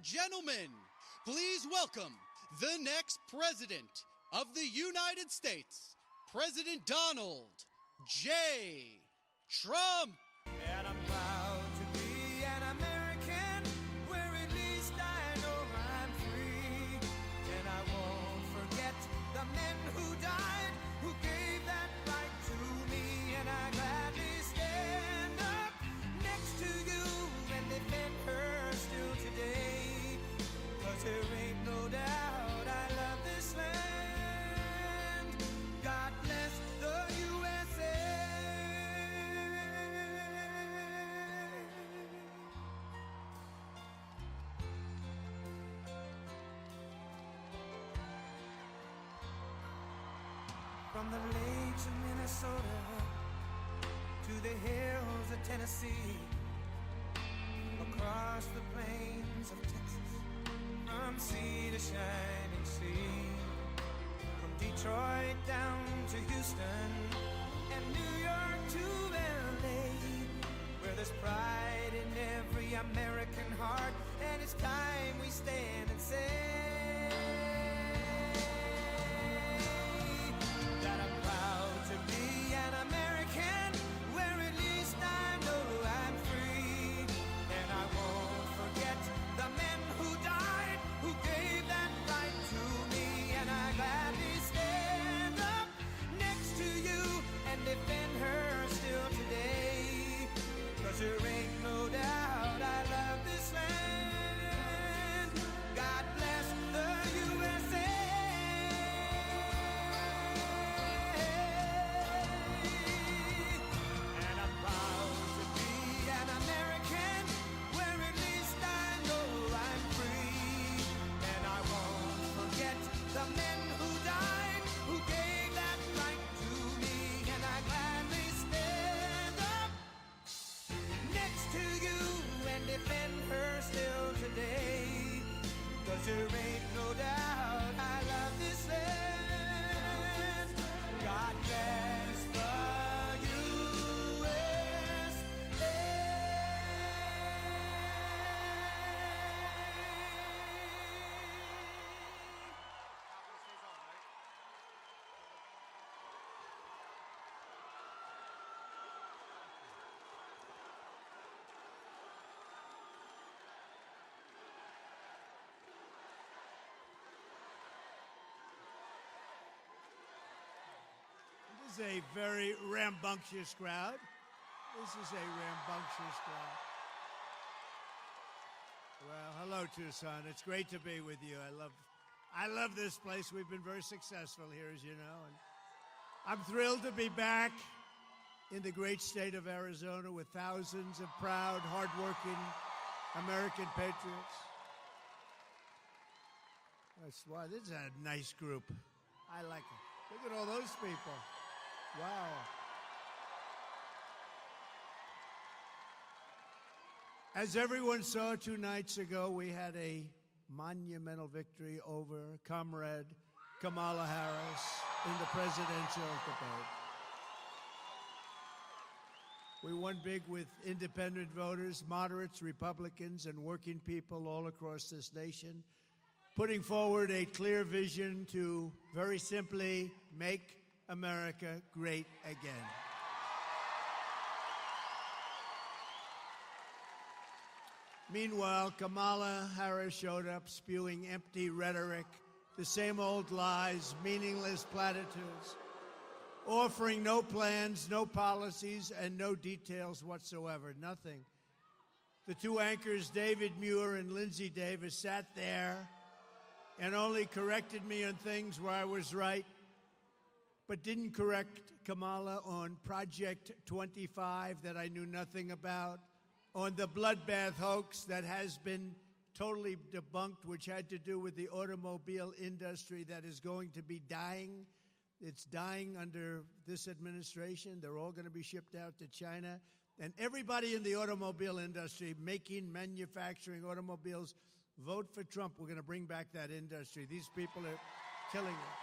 gentlemen, please welcome the next president of the United States, President Donald J. Trump. And I'm proud to be an American, where at least I know I'm free. And I won't forget the men who died, who gave that right to me. And I gladly stand up next to you and defend her still today. 'Cause there ain't no doubt I love this land. God bless the USA. From the lakes of Minnesota to the hills of Tennessee, across the plains of Texas, from sea to shining sea, from Detroit down to Houston and New York to LA, where there's pride in every American heart, and it's time we stand and say that I'm proud to be an American, where at least I know I'm free. And I won't forget the men who died, who gave that right to me. And I gladly stand up next to you and defend her still today. 'Cause there ain't no doubt I love this land. God bless the USA. And I'm proud to be an American, where at least I know I'm free. And I won't forget the men who died, who gave that right to me. And I gladly stand up next to you and defend her still today. 'Cause there ain't no doubt I love this land. God bless the USA. This is a very rambunctious crowd. This is a rambunctious crowd. Well, hello, Tucson. It's great to be with you. I love this place. We've been very successful here, as you know. And I'm thrilled to be back in the great state of Arizona with thousands of proud, hardworking American patriots. That's why this is a nice group. I like it. Look at all those people. Wow. As everyone saw 2 nights ago, we had a monumental victory over Comrade Kamala Harris in the presidential debate. We won big with independent voters, moderates, Republicans, and working people all across this nation, putting forward a clear vision to, very simply, make America great again. Meanwhile, Kamala Harris showed up spewing empty rhetoric, the same old lies, meaningless platitudes, offering no plans, no policies, and no details whatsoever, nothing. The 2 anchors, David Muir and Lindsay Davis, sat there and only corrected me on things where I was right, but didn't correct Kamala on Project 25 that I knew nothing about, on the bloodbath hoax that has been totally debunked, which had to do with the automobile industry that is going to be dying. It's dying under this administration. They're all going to be shipped out to China. And everybody in the automobile industry making, manufacturing automobiles, vote for Trump. We're going to bring back that industry. These people are killing it.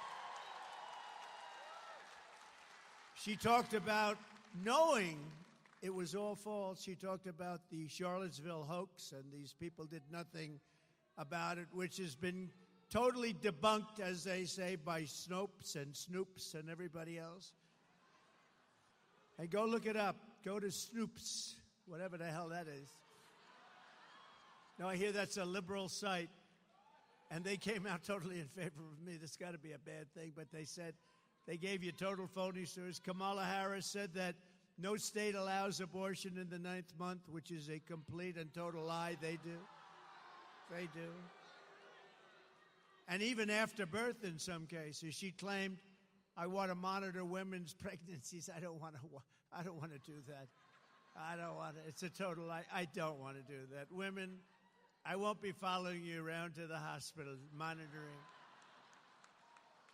She talked about knowing it was all false. She talked about the Charlottesville hoax, and these people did nothing about it, which has been totally debunked, as they say, by Snopes and Snoops and everybody else. Hey, go look it up. Go to Snoops, whatever the hell that is. No, I hear that's a liberal site, and they came out totally in favor of me. This got to be a bad thing, but they said they gave you total phony stories. Kamala Harris said that no state allows abortion in the 9th month, which is a complete and total lie. They do. They do. And even after birth in some cases, she claimed, I want to monitor women's pregnancies. I don't want to do that. I don't want to. It's a total lie. I don't want to do that. Women, I won't be following you around to the hospital, monitoring.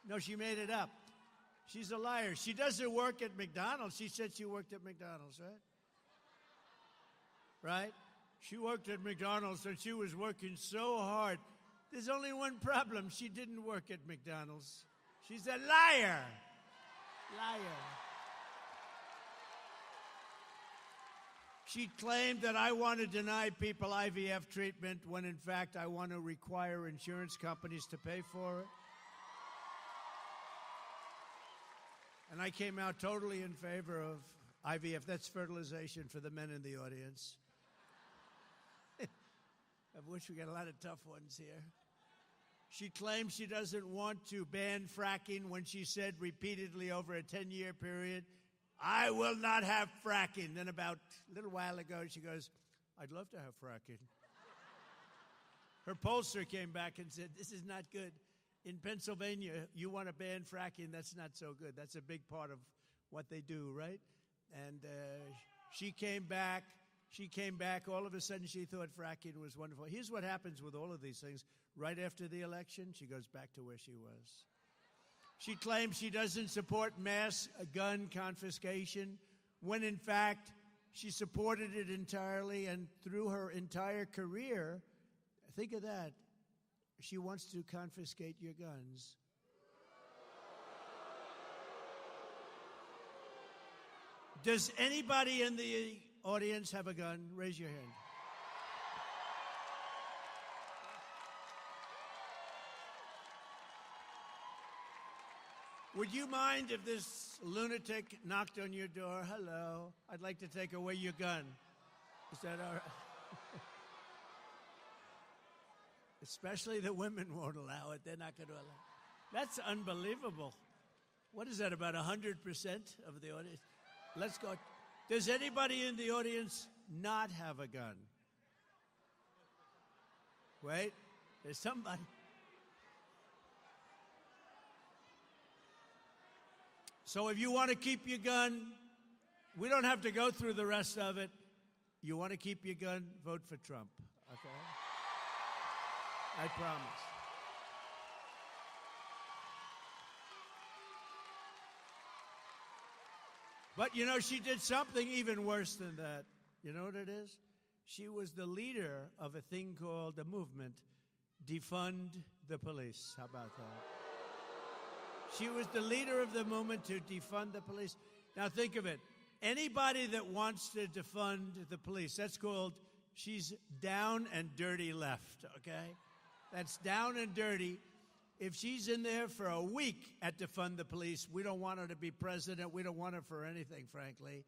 No, she made it up. She's a liar. She doesn't work at McDonald's. She said she worked at McDonald's, right? Right? She worked at McDonald's and she was working so hard. There's only one problem. She didn't work at McDonald's. She's a liar. Liar. She claimed that I want to deny people IVF treatment when, in fact, I want to require insurance companies to pay for it. And I came out totally in favor of IVF. That's fertilization for the men in the audience. I wish we got a lot of tough ones here. She claims she doesn't want to ban fracking when she said repeatedly over a 10-year period, I will not have fracking. Then about a little while ago, she goes, I'd love to have fracking. Her pollster came back and said, this is not good. In Pennsylvania, you want to ban fracking, that's not so good. That's a big part of what they do, right? And she came back. All of a sudden, she thought fracking was wonderful. Here's what happens with all of these things. Right after the election, she goes back to where she was. She claims she doesn't support mass gun confiscation, when in fact, she supported it entirely, and through her entire career, think of that, she wants to confiscate your guns. Does anybody in the audience have a gun? Raise your hand. Would you mind if this lunatic knocked on your door? Hello, I'd like to take away your gun. Is that all right? Especially the women won't allow it. They're not going to allow it. That's unbelievable. What is that, about 100% of the audience? Let's go. Does anybody in the audience not have a gun? Wait, there's somebody. So if you want to keep your gun, we don't have to go through the rest of it. You want to keep your gun, vote for Trump, okay? I promise. But, you know, she did something even worse than that. You know what it is? She was the leader of a thing called the movement, Defund the Police. How about that? She was the leader of the movement to defund the police. Now think of it. Anybody that wants to defund the police, that's called, she's down and dirty left, okay? That's down and dirty. If she's in there for a week at defund the police, we don't want her to be president. We don't want her for anything, frankly.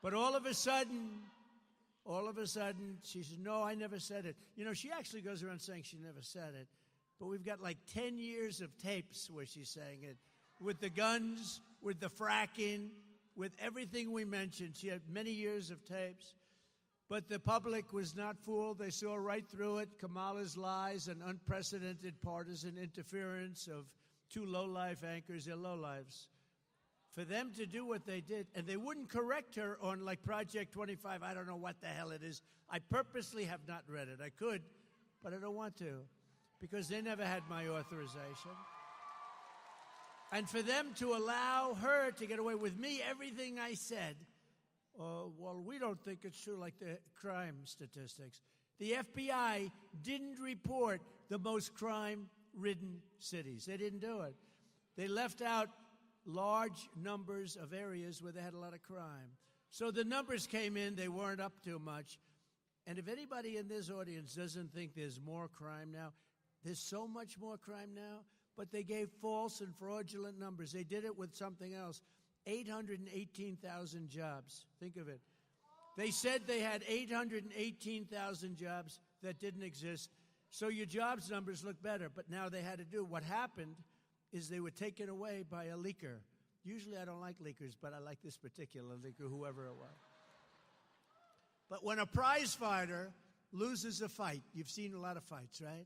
But all of a sudden, she says, no, I never said it. You know, she actually goes around saying she never said it. But we've got like 10 years of tapes where she's saying it. With the guns, with the fracking, with everything we mentioned. She had many years of tapes. But the public was not fooled. They saw right through it. Kamala's lies and unprecedented partisan interference of two low-life anchors. They're low-lives. For them to do what they did, and they wouldn't correct her on like Project 25. I don't know what the hell it is. I purposely have not read it. I could, but I don't want to, because they never had my authorization. And for them to allow her to get away with me, everything I said, well, we don't think it's true, like the crime statistics. The FBI didn't report the most crime-ridden cities. They didn't do it. They left out large numbers of areas where they had a lot of crime. So the numbers came in, they weren't up too much. And if anybody in this audience doesn't think there's more crime now, there's so much more crime now, but they gave false and fraudulent numbers. They did it with something else. 818,000 jobs. Think of it. They said they had 818,000 jobs that didn't exist. So your jobs numbers look better, but now they had to do. What happened is they were taken away by a leaker. Usually I don't like leakers, but I like this particular leaker, whoever it was. But when a prize fighter loses a fight, you've seen a lot of fights, right?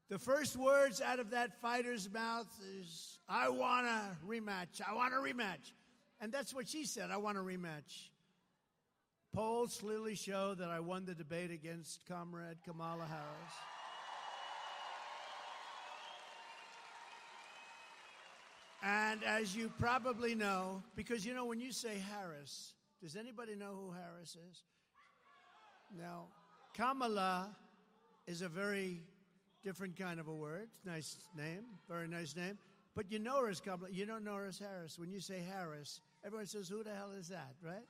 The first words out of that fighter's mouth is, I want a rematch. I want a rematch. And that's what she said, I want a rematch. Polls clearly show that I won the debate against Comrade Kamala Harris. And as you probably know, because you know when you say Harris, does anybody know who Harris is? Now, Kamala is a very different kind of a word. Nice name, very nice name. But you know her as Kamala. You don't know her as Harris. When you say Harris, everyone says, who the hell is that, right?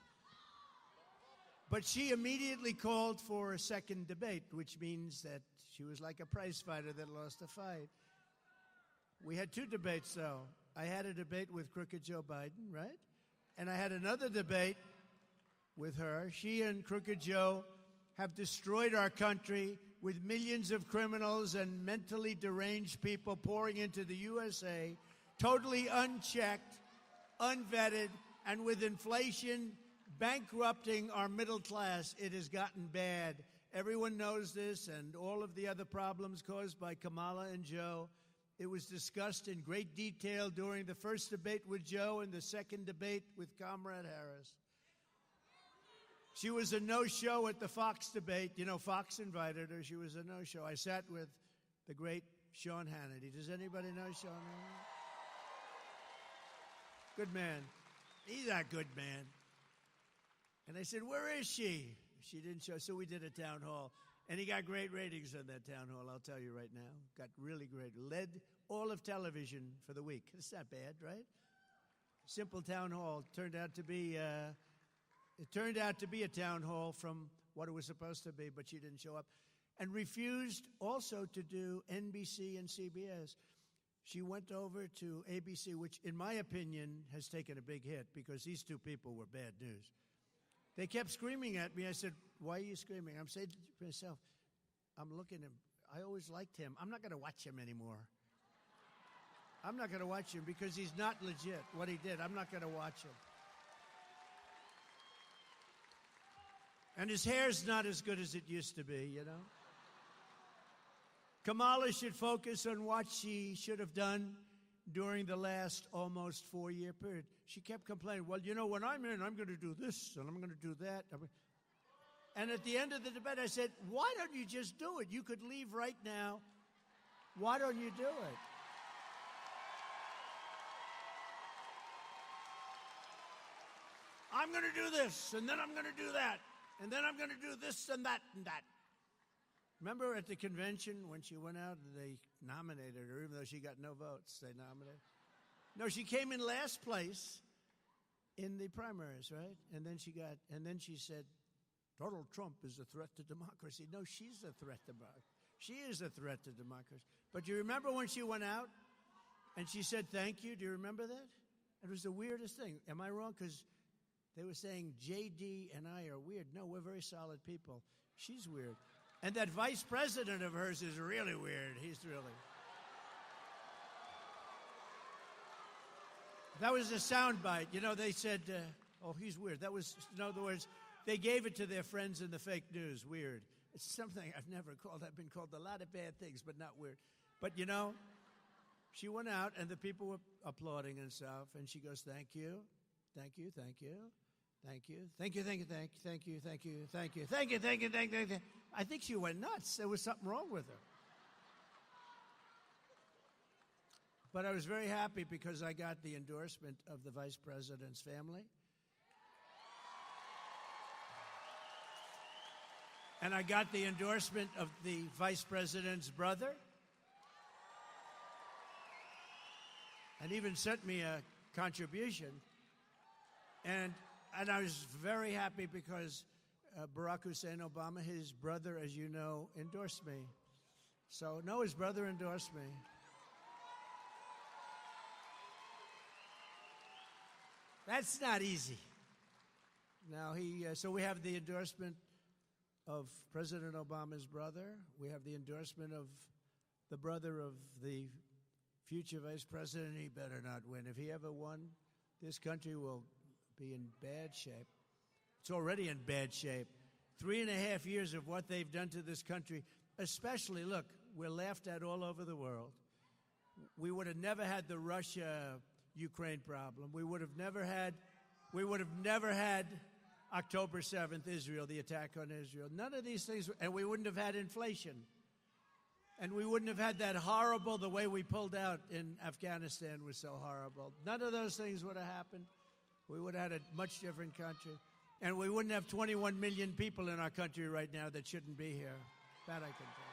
But she immediately called for a second debate, which means that she was like a prize fighter that lost a fight. We had two debates, though. I had a debate with Crooked Joe Biden, right? And I had another debate with her. She and Crooked Joe have destroyed our country with millions of criminals and mentally deranged people pouring into the USA, totally unchecked, unvetted, and with inflation bankrupting our middle class. It has gotten bad. Everyone knows this, and all of the other problems caused by Kamala and Joe. It was discussed in great detail during the first debate with Joe and the second debate with Comrade Harris. She was a no-show at the Fox debate. You know, Fox invited her. She was a no-show. I sat with the great Sean Hannity. Does anybody know Sean Hannity? Good man. He's a good man. And I said, where is she? She didn't show. So we did a town hall. And he got great ratings on that town hall, I'll tell you right now. Got really great. Led all of television for the week. It's not bad, right? Simple town hall. Turned out to be a town hall from what it was supposed to be, but she didn't show up. And refused also to do NBC and CBS. She went over to ABC, which in my opinion has taken a big hit because these two people were bad news. They kept screaming at me. I said, why are you screaming? I'm saying to myself, I'm looking at him. I always liked him. I'm not going to watch him anymore. I'm not going to watch him because he's not legit. What he did, I'm not going to watch him. And his hair's not as good as it used to be, you know. Kamala should focus on what she should have done during the last almost 4-year period. She kept complaining, well, you know, when I'm in, I'm going to do this and I'm going to do that. And at the end of the debate, I said, why don't you just do it? You could leave right now. Why don't you do it? I'm going to do this, and then I'm going to do that, and then I'm going to do this and that and that. Remember at the convention when she went out and they nominated her, even though she got no votes, they nominated her? No, she came in last place in the primaries, right? And then she said, Donald Trump is a threat to democracy. No, she's a threat to democracy. She is a threat to democracy. But you remember when she went out and she said thank you? Do you remember that? It was the weirdest thing. Am I wrong? Because they were saying J.D. and I are weird. No, we're very solid people. She's weird. And that vice president of hers is really weird. He's really... That was a soundbite. You know, they said, oh, he's weird. That was, in other words, they gave it to their friends in the fake news. Weird. It's something I've never called. I've been called a lot of bad things, but not weird. But, you know, she went out, and the people were applauding and stuff, and she goes, thank you, thank you, thank you, thank you, thank you, thank you, thank you, thank you, thank you, thank you, thank you, thank you, thank you, thank you. I think she went nuts. There was something wrong with her. But I was very happy because I got the endorsement of the vice president's family. And I got the endorsement of the vice president's brother. And even sent me a contribution. And I was very happy because Barack Hussein Obama, his brother, as you know, endorsed me. So, no, his brother endorsed me. That's not easy. Now, so we have the endorsement of President Obama's brother. We have the endorsement of the brother of the future vice president. He better not win. If he ever won, this country will be in bad shape. It's already in bad shape. 3.5 years of what they've done to this country, especially, look, we're laughed at all over the world. We would have never had the Russia-Ukraine problem. We would have never had October 7th, Israel, the attack on Israel. None of these things, and we wouldn't have had inflation. And we wouldn't have had that horrible, the way we pulled out in Afghanistan was so horrible. None of those things would have happened. We would have had a much different country. And we wouldn't have 21 million people in our country right now that shouldn't be here. That I can tell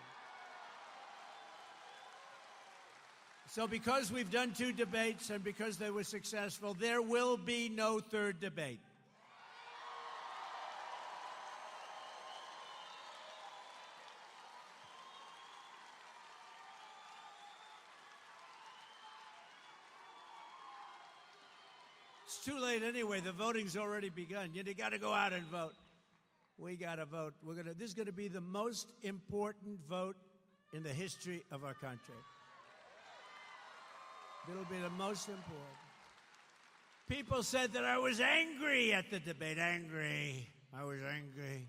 you. So because we've done 2 debates and because they were successful, there will be no third debate. It's too late anyway. The voting's already begun. You got to go out and vote. We got to vote. This is going to be the most important vote in the history of our country. It'll be the most important. People said that I was angry at the debate. Angry. I was angry.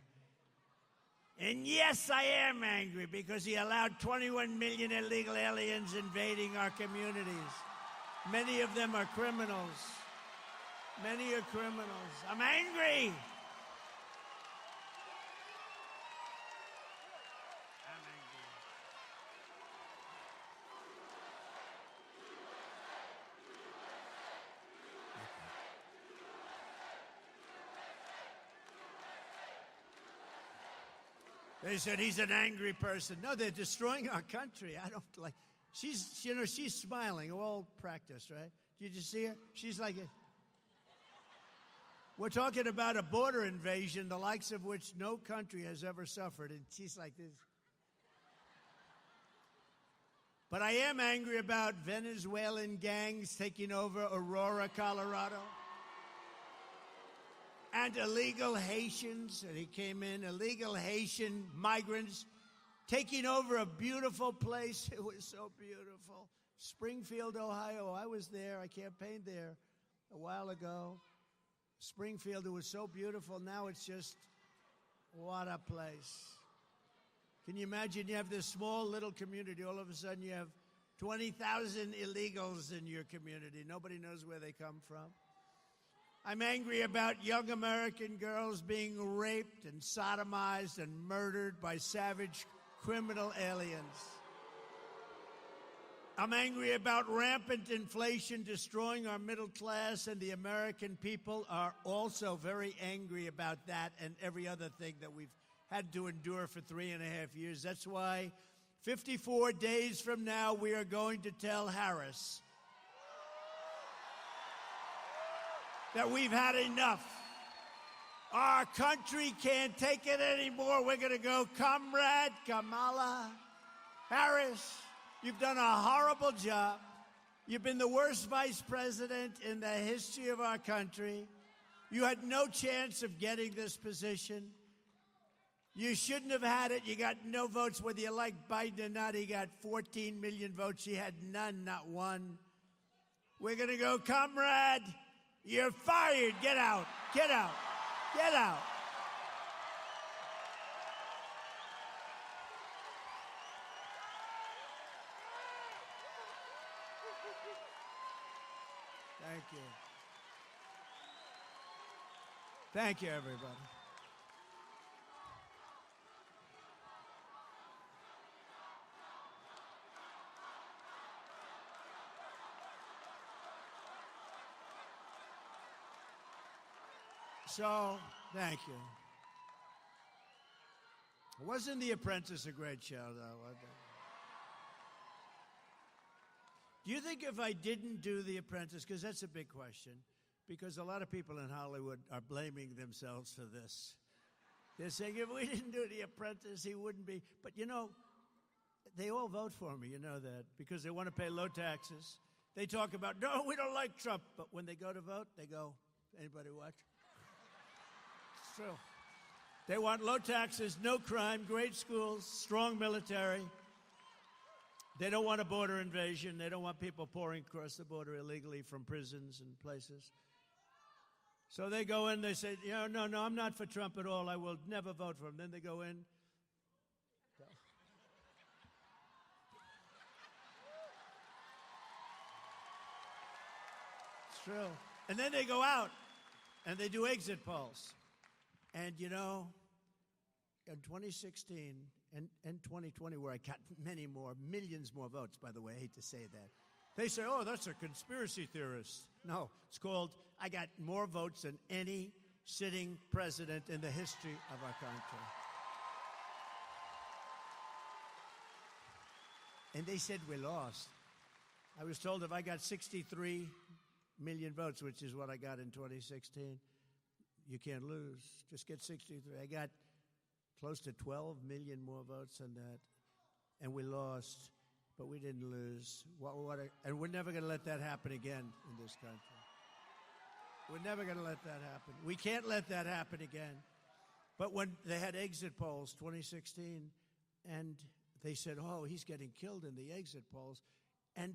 And yes, I am angry because he allowed 21 million illegal aliens invading our communities. Many of them are criminals. Many are criminals. I'm angry. I'm angry. They said he's an angry person. No, they're destroying our country. I don't like. She's smiling. All practice, right? Did you see her? She's like. We're talking about a border invasion, the likes of which no country has ever suffered, and she's like this. But I am angry about Venezuelan gangs taking over Aurora, Colorado, and illegal Haitians, and he came in, illegal Haitian migrants taking over a beautiful place. It was so beautiful. Springfield, Ohio. I was there. I campaigned there a while ago. Springfield, it was so beautiful. Now it's just, what a place. Can you imagine you have this small little community, all of a sudden you have 20,000 illegals in your community. Nobody knows where they come from. I'm angry about young American girls being raped and sodomized and murdered by savage criminal aliens. I'm angry about rampant inflation destroying our middle class, and the American people are also very angry about that and every other thing that we've had to endure for 3.5 years. That's why 54 days from now, we are going to tell Harris that we've had enough. Our country can't take it anymore. We're going to go, Comrade Kamala Harris. You've done a horrible job. You've been the worst vice president in the history of our country. You had no chance of getting this position. You shouldn't have had it. You got no votes. Whether you like Biden or not, he got 14 million votes. She had none, not one. We're going to go, Comrade, you're fired. Get out. Get out. Get out. Thank you. Thank you, everybody. So, thank you. Wasn't The Apprentice a great show, though? Do you think if I didn't do The Apprentice, because that's a big question, because a lot of people in Hollywood are blaming themselves for this. They're saying if we didn't do The Apprentice, he wouldn't be. But, you know, they all vote for me, you know that, because they want to pay low taxes. They talk about, no, we don't like Trump. But when they go to vote, they go, anybody watch? It's true. They want low taxes, no crime, great schools, strong military. They don't want a border invasion. They don't want people pouring across the border illegally from prisons and places. So they go in, they say, no, I'm not for Trump at all. I will never vote for him. Then they go in. It's true. And then they go out and they do exit polls. And, you know, in 2016 and 2020, where I got many more, millions more votes, by the way, I hate to say that. They say, oh, that's a conspiracy theorist. No, it's called, I got more votes than any sitting president in the history of our country. And they said we lost. I was told if I got 63 million votes, which is what I got in 2016, you can't lose. Just get 63. I got close to 12 million more votes than that, and we lost. But we didn't lose. And we're never going to let that happen again in this country. We're never going to let that happen. We can't let that happen again. But when they had exit polls, 2016, and they said, oh, he's getting killed in the exit polls. And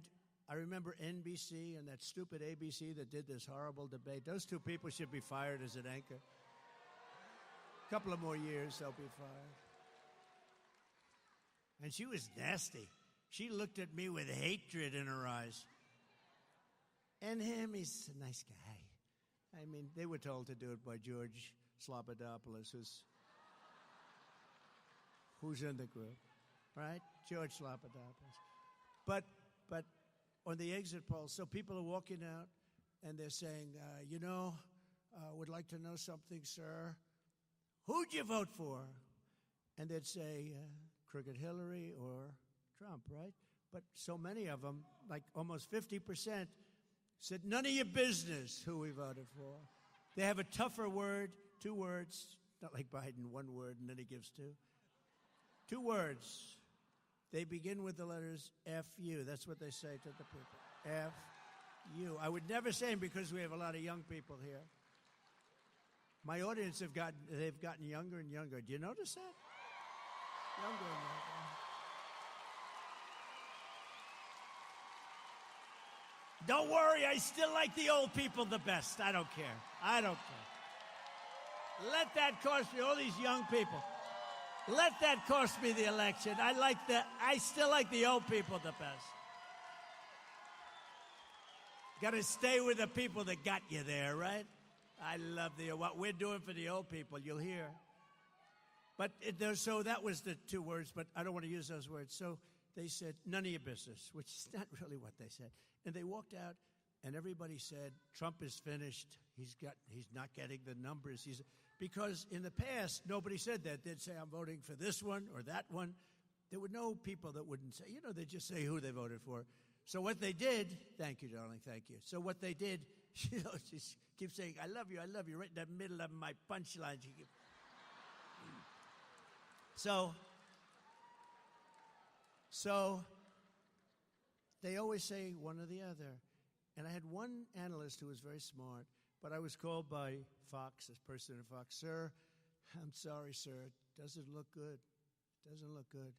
I remember NBC and that stupid ABC that did this horrible debate. Those two people should be fired as an anchor. A couple of more years, they'll be fired. And she was nasty. She looked at me with hatred in her eyes. And him, he's a nice guy. I mean, they were told to do it by George Slobodopoulos, who's in the group, right? George Slobodopoulos. But on the exit polls, so people are walking out and they're saying, would like to know something, sir. Who'd you vote for? And they'd say, Crooked Hillary or Trump, right? But so many of them, like almost 50%, said, none of your business who we voted for. They have a tougher word, 2 words, not like Biden, 1 word, and then he gives 2. 2 words. They begin with the letters F-U. That's what they say to the people. F-U. I would never say them because we have a lot of young people here. My audience they've gotten younger and younger. Do you notice that? Younger and younger. Don't worry, I still like the old people the best. I don't care. I don't care. Let that cost me, all these young people. Let that cost me the election. I still like the old people the best. Got to stay with the people that got you there, right? I love what we're doing for the old people, you'll hear. But so that was the 2 words, but I don't want to use those words. So they said, none of your business, which is not really what they said. And they walked out, and everybody said, Trump is finished. He's not getting the numbers. Because in the past, nobody said that. They'd say, I'm voting for this one or that one. There were no people that wouldn't say, they'd just say who they voted for. So what they did, thank you, darling, thank you. So what they did, she keeps saying, I love you, right in the middle of my punchline. So they always say one or the other. And I had one analyst who was very smart, but I was called by Fox, this person at Fox, sir, I'm sorry, sir, it doesn't look good. It doesn't look good.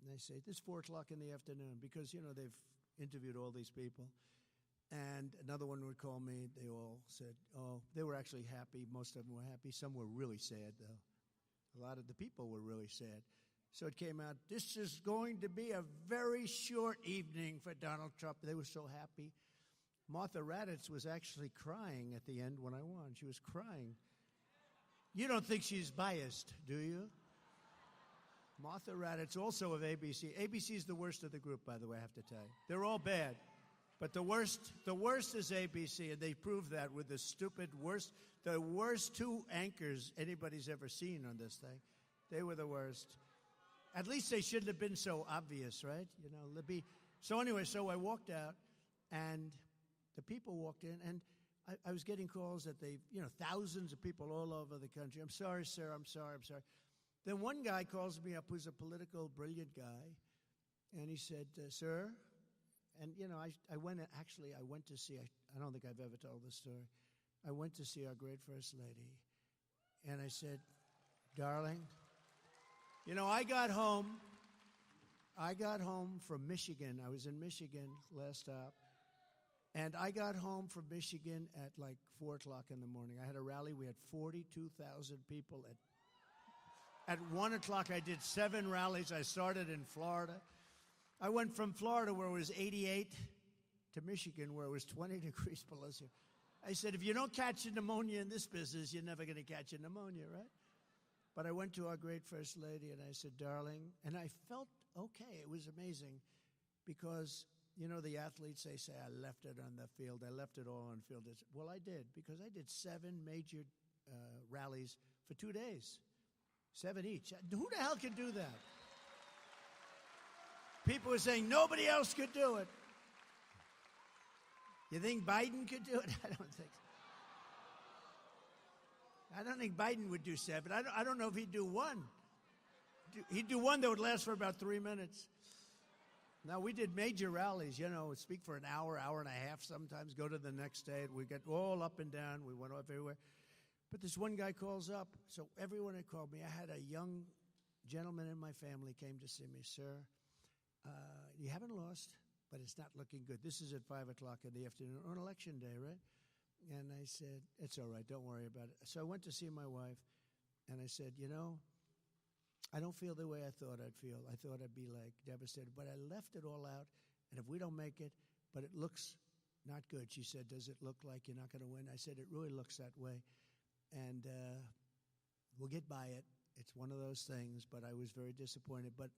And they say, it's 4 o'clock in the afternoon, because, they've interviewed all these people. And another one would call me. They all said, they were actually happy. Most of them were happy. Some were really sad, though. A lot of the people were really sad. So it came out, this is going to be a very short evening for Donald Trump. They were so happy. Martha Raddatz was actually crying at the end when I won. She was crying. You don't think she's biased, do you? Martha Raddatz, also of ABC. ABC is the worst of the group, by the way, I have to tell you. They're all bad. But the worst is ABC, and they proved that with the worst 2 anchors anybody's ever seen on this thing. They were the worst. At least they shouldn't have been so obvious, right? So anyway, so I walked out, and the people walked in, and I was getting calls that thousands of people all over the country. I'm sorry, sir, I'm sorry. Then one guy calls me up who's a political, brilliant guy, and he said, sir, and, I went to see, I don't think I've ever told this story. I went to see our great First Lady, and I said, darling, I got home from Michigan. I was in Michigan last stop. And I got home from Michigan at like 4 o'clock in the morning. I had a rally. We had 42,000 people. At 1 o'clock, I did 7 rallies. I started in Florida. I went from Florida, where it was 88, to Michigan, where it was 20 degrees below zero. I said, if you don't catch a pneumonia in this business, you're never going to catch a pneumonia, right? But I went to our great First Lady, and I said, darling, and I felt okay. It was amazing because, the athletes, they say, I left it on the field. I left it all on the field. Well, I did, because I did 7 major rallies for 2 days, 7 each. Who the hell can do that? People were saying nobody else could do it. You think Biden could do it? I don't think so. I don't think Biden would do 7. I don't know if he'd do 1. He'd do 1 that would last for about 3 minutes. Now, we did major rallies, speak for an hour, hour and a half sometimes, go to the next state. We get all up and down. We went off everywhere. But this one guy calls up. So everyone had called me. I had a young gentleman in my family came to see me. Sir, you haven't lost, but it's not looking good. This is at 5 o'clock in the afternoon on Election Day, right? And I said, it's all right. Don't worry about it. So I went to see my wife, and I said, I don't feel the way I thought I'd feel. I thought I'd be, devastated. But I left it all out, and if we don't make it, but it looks not good. She said, does it look like you're not going to win? I said, it really looks that way, and we'll get by it. It's one of those things, but I was very disappointed. But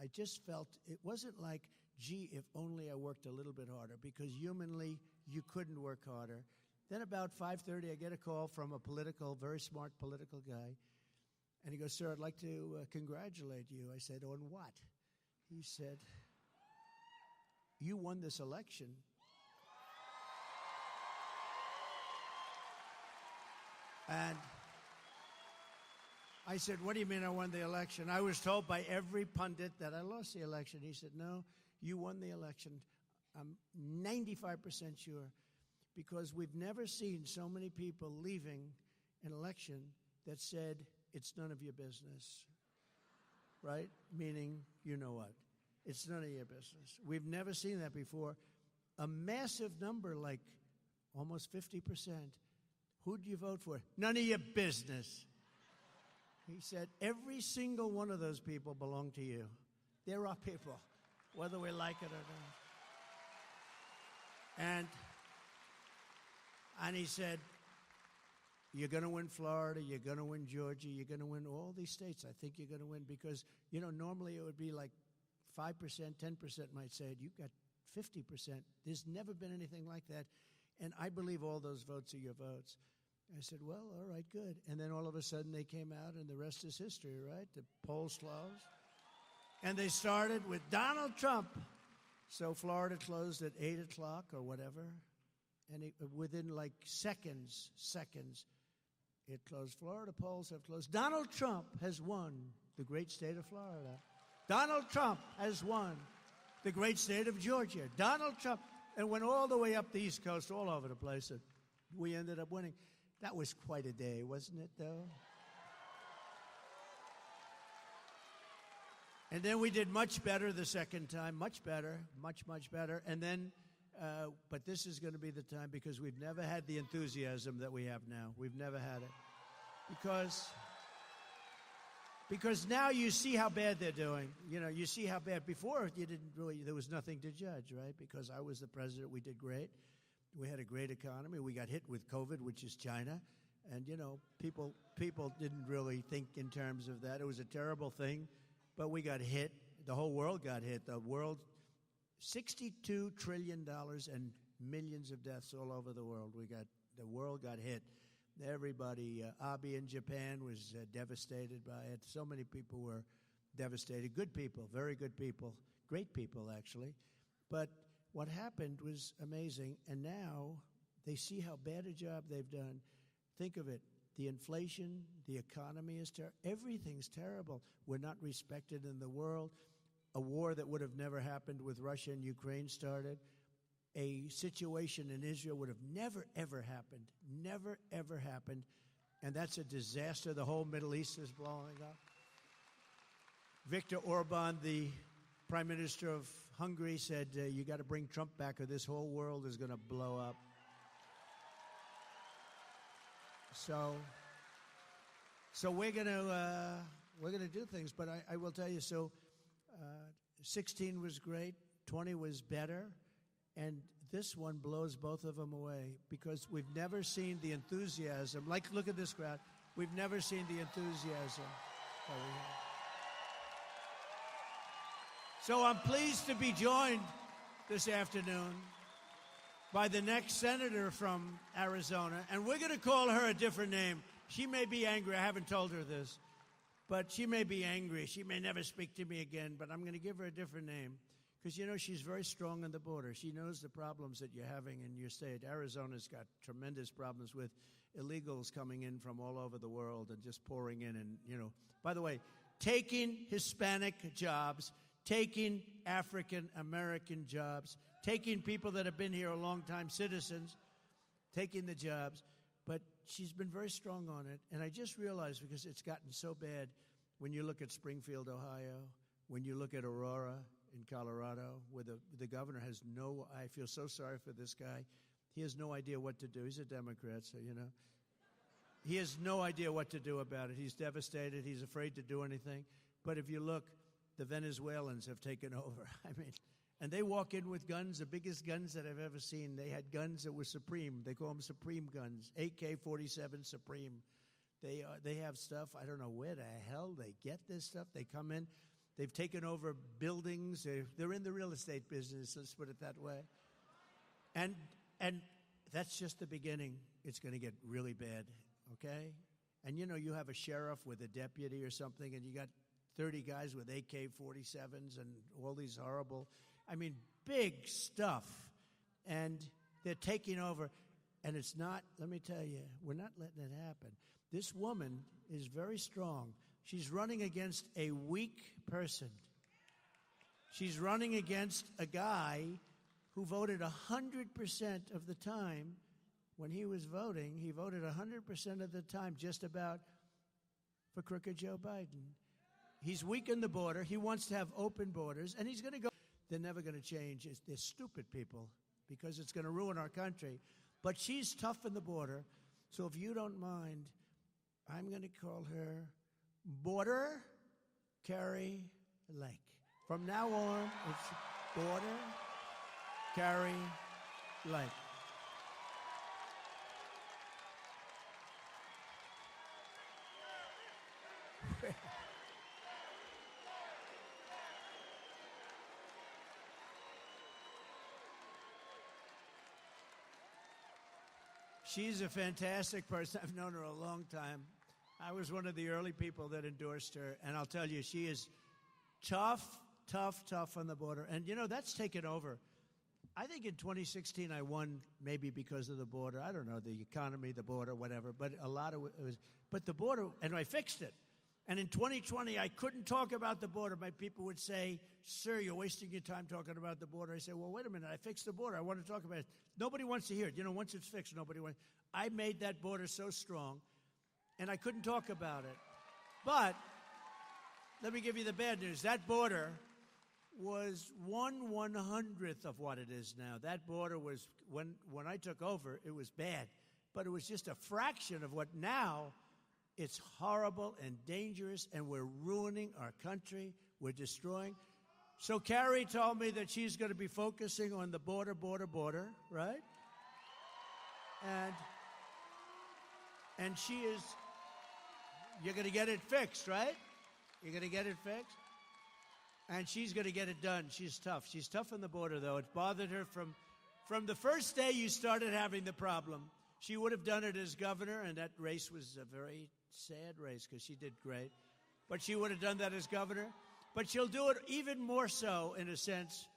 I just felt it wasn't like, gee, if only I worked a little bit harder, because humanly, you couldn't work harder. Then about 5:30, I get a call from a very smart political guy. And he goes, sir, I'd like to congratulate you. I said, on what? He said, you won this election. And I said, what do you mean I won the election? I was told by every pundit that I lost the election. He said, no, you won the election. I'm 95% sure, because we've never seen so many people leaving an election that said, it's none of your business, right? Meaning, you know what? It's none of your business. We've never seen that before. A massive number, like almost 50%. Who'd you vote for? None of your business. He said, every single one of those people belong to you. They're our people, whether we like it or not. And he said, you're going to win Florida, you're going to win Georgia, you're going to win all these states. I think you're going to win because, normally it would be like 5%, 10% might say it. You've got 50%. There's never been anything like that. And I believe all those votes are your votes. I said, well, all right, good. And then all of a sudden they came out, and the rest is history, right? The polls closed. And they started with Donald Trump. So Florida closed at 8 o'clock or whatever. And within like seconds, it closed. Florida polls have closed. Donald Trump has won the great state of Florida. Donald Trump has won the great state of Georgia. Donald Trump. And went all the way up the East Coast, all over the place. And we ended up winning. That was quite a day, wasn't it, though? And then we did much better the second time. Much better. Much, much better. And then, but this is going to be the time, because we've never had the enthusiasm that we have now. We've never had it. Because now you see how bad they're doing. You see how bad. Before, there was nothing to judge, right? Because I was the president, we did great. We had a great economy. We got hit with COVID, which is China. And, people didn't really think in terms of that. It was a terrible thing, but we got hit. The whole world got hit. The world, $62 trillion and millions of deaths all over the world. The world got hit. Everybody, Abe in Japan was devastated by it. So many people were devastated. Good people, very good people, great people, actually. But what happened was amazing. And now They see how bad a job they've done. Think of it. The inflation, the economy is terrible. Everything's terrible. We're not respected in the world. A war that would have never happened with Russia and Ukraine started. A situation in Israel would have never, ever happened. Never, ever happened. And that's a disaster. The whole Middle East is blowing up. Viktor Orban, the Prime Minister of Hungary, said, you got to bring Trump back or this whole world is going to blow up. So we're gonna do things, but I will tell you. So 16 was great, 20 was better, and this one blows both of them away because we've never seen the enthusiasm. Like, look at this crowd. We've never seen the enthusiasm that we have. So I'm pleased to be joined this afternoon by the next senator from Arizona, and we're going to call her a different name. She may be angry. I haven't told her this, but she may be angry. She may never speak to me again, but I'm going to give her a different name because, you know, she's very strong on the border. She knows the problems that you're having in your state. Arizona's got tremendous problems with illegals coming in from all over the world and just pouring in and, you know, by the way, taking Hispanic jobs, taking African-American jobs, taking people that have been here a long time, citizens, taking the jobs. But she's been very strong on it. And I just realized, because it's gotten so bad, when you look at Springfield, Ohio, when you look at Aurora in Colorado, where the governor has no, I feel so sorry for this guy. He has no idea what to do. He's a Democrat, so, you know. He has no idea what to do about it. He's devastated. He's afraid to do anything. But if you look, the Venezuelans have taken over. I mean, and they walk in with guns, the biggest guns that I've ever seen. They had guns that were Supreme. They call them Supreme guns, AK-47 Supreme. They have stuff. I don't know where the hell they get this stuff. They come in. They've taken over buildings. They're in the real estate business, let's put it that way. And that's just the beginning. It's going to get really bad, okay? And, you know, you have a sheriff with a deputy or something, and you got 30 guys with AK-47s and all these horrible, I mean, big stuff. And they're taking over. And it's not, let me tell you, we're not letting it happen. This woman is very strong. She's running against a weak person. She's running against a guy who voted 100% of the time. When he was voting, he voted 100% of the time just about for crooked Joe Biden. He's weakened the border. He wants to have open borders, and he's going to go. They're never going to change. They're stupid people because it's going to ruin our country. But she's tough in the border. So if you don't mind, I'm going to call her Border Carrie Lake. From now on, it's Border Carrie Lake. She's a fantastic person. I've known her a long time. I was one of the early people that endorsed her, and I'll tell you, she is tough on the border. And, you know, that's taken over. I think in 2016 I won maybe because of the border. I don't know, the economy, the border, whatever. But a lot of it was, but the border, and I fixed it. And in 2020, I couldn't talk about the border. My people would say, sir, you're wasting your time talking about the border. I say, well, wait a minute. I fixed the border. I want to talk about it. Nobody wants to hear it. You know, once it's fixed, nobody wants. I made that border so strong, and I couldn't talk about it. But let me give you the bad news. That border was 1/100th of what it is now. That border was, when I took over, it was bad. But it was just a fraction of what now. It's horrible and dangerous, and we're ruining our country. We're destroying. So Carrie told me that she's going to be focusing on the border, right? And she is, you're going to get it fixed, right? You're going to get it fixed? And she's going to get it done. She's tough. She's tough on the border, though. It bothered her from the first day you started having the problem. She would have done it as governor, and that race was a very sad race because she did great. But she would have done that as governor. But she'll do it even more so, in a sense,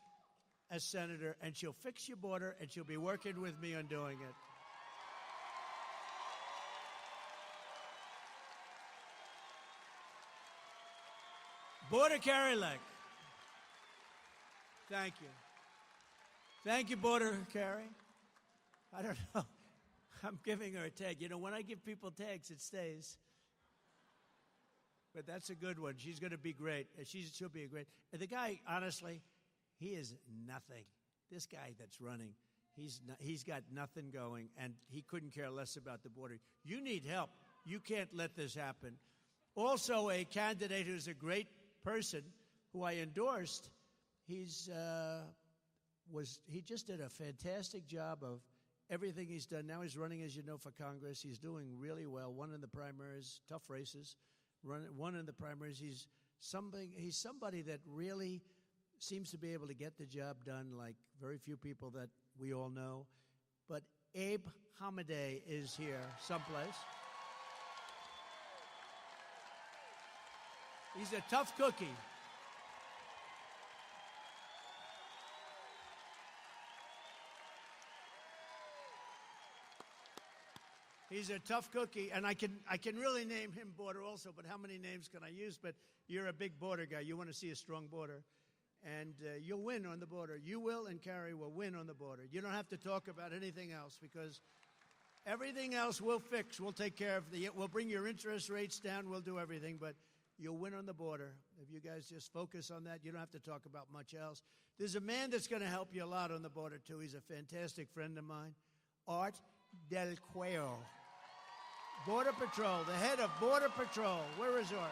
as senator, and she'll fix your border, and she'll be working with me on doing it. Border Carrie-Lek. Thank you. Thank you, Border Carrie. I don't know. I'm giving her a tag. You know, when I give people tags, it stays. But that's a good one. She's going to be great. She'll be a great. And the guy, honestly, he is nothing. This guy that's running, he's got nothing going, and he couldn't care less about the border. You need help. You can't let this happen. Also, a candidate who's a great person, who I endorsed, he just did a fantastic job of everything he's done. Now he's running, as you know, for Congress. He's doing really well. Won in the primaries, tough races. Won in the primaries. He's somebody that really seems to be able to get the job done like very few people that we all know. But Abe Hamadeh is here someplace. He's a tough cookie. He's a tough cookie, and I can really name him border also, but how many names can I use? But you're a big border guy. You want to see a strong border, and you'll win on the border. You will, and Carrie will win on the border. You don't have to talk about anything else, because everything else we'll fix. We'll take care of we'll bring your interest rates down. We'll do everything, but you'll win on the border. If you guys just focus on that, you don't have to talk about much else. There's a man that's going to help you a lot on the border, too. He's a fantastic friend of mine, Art Del Cuello. Border Patrol, the head of Border Patrol. Where is Art?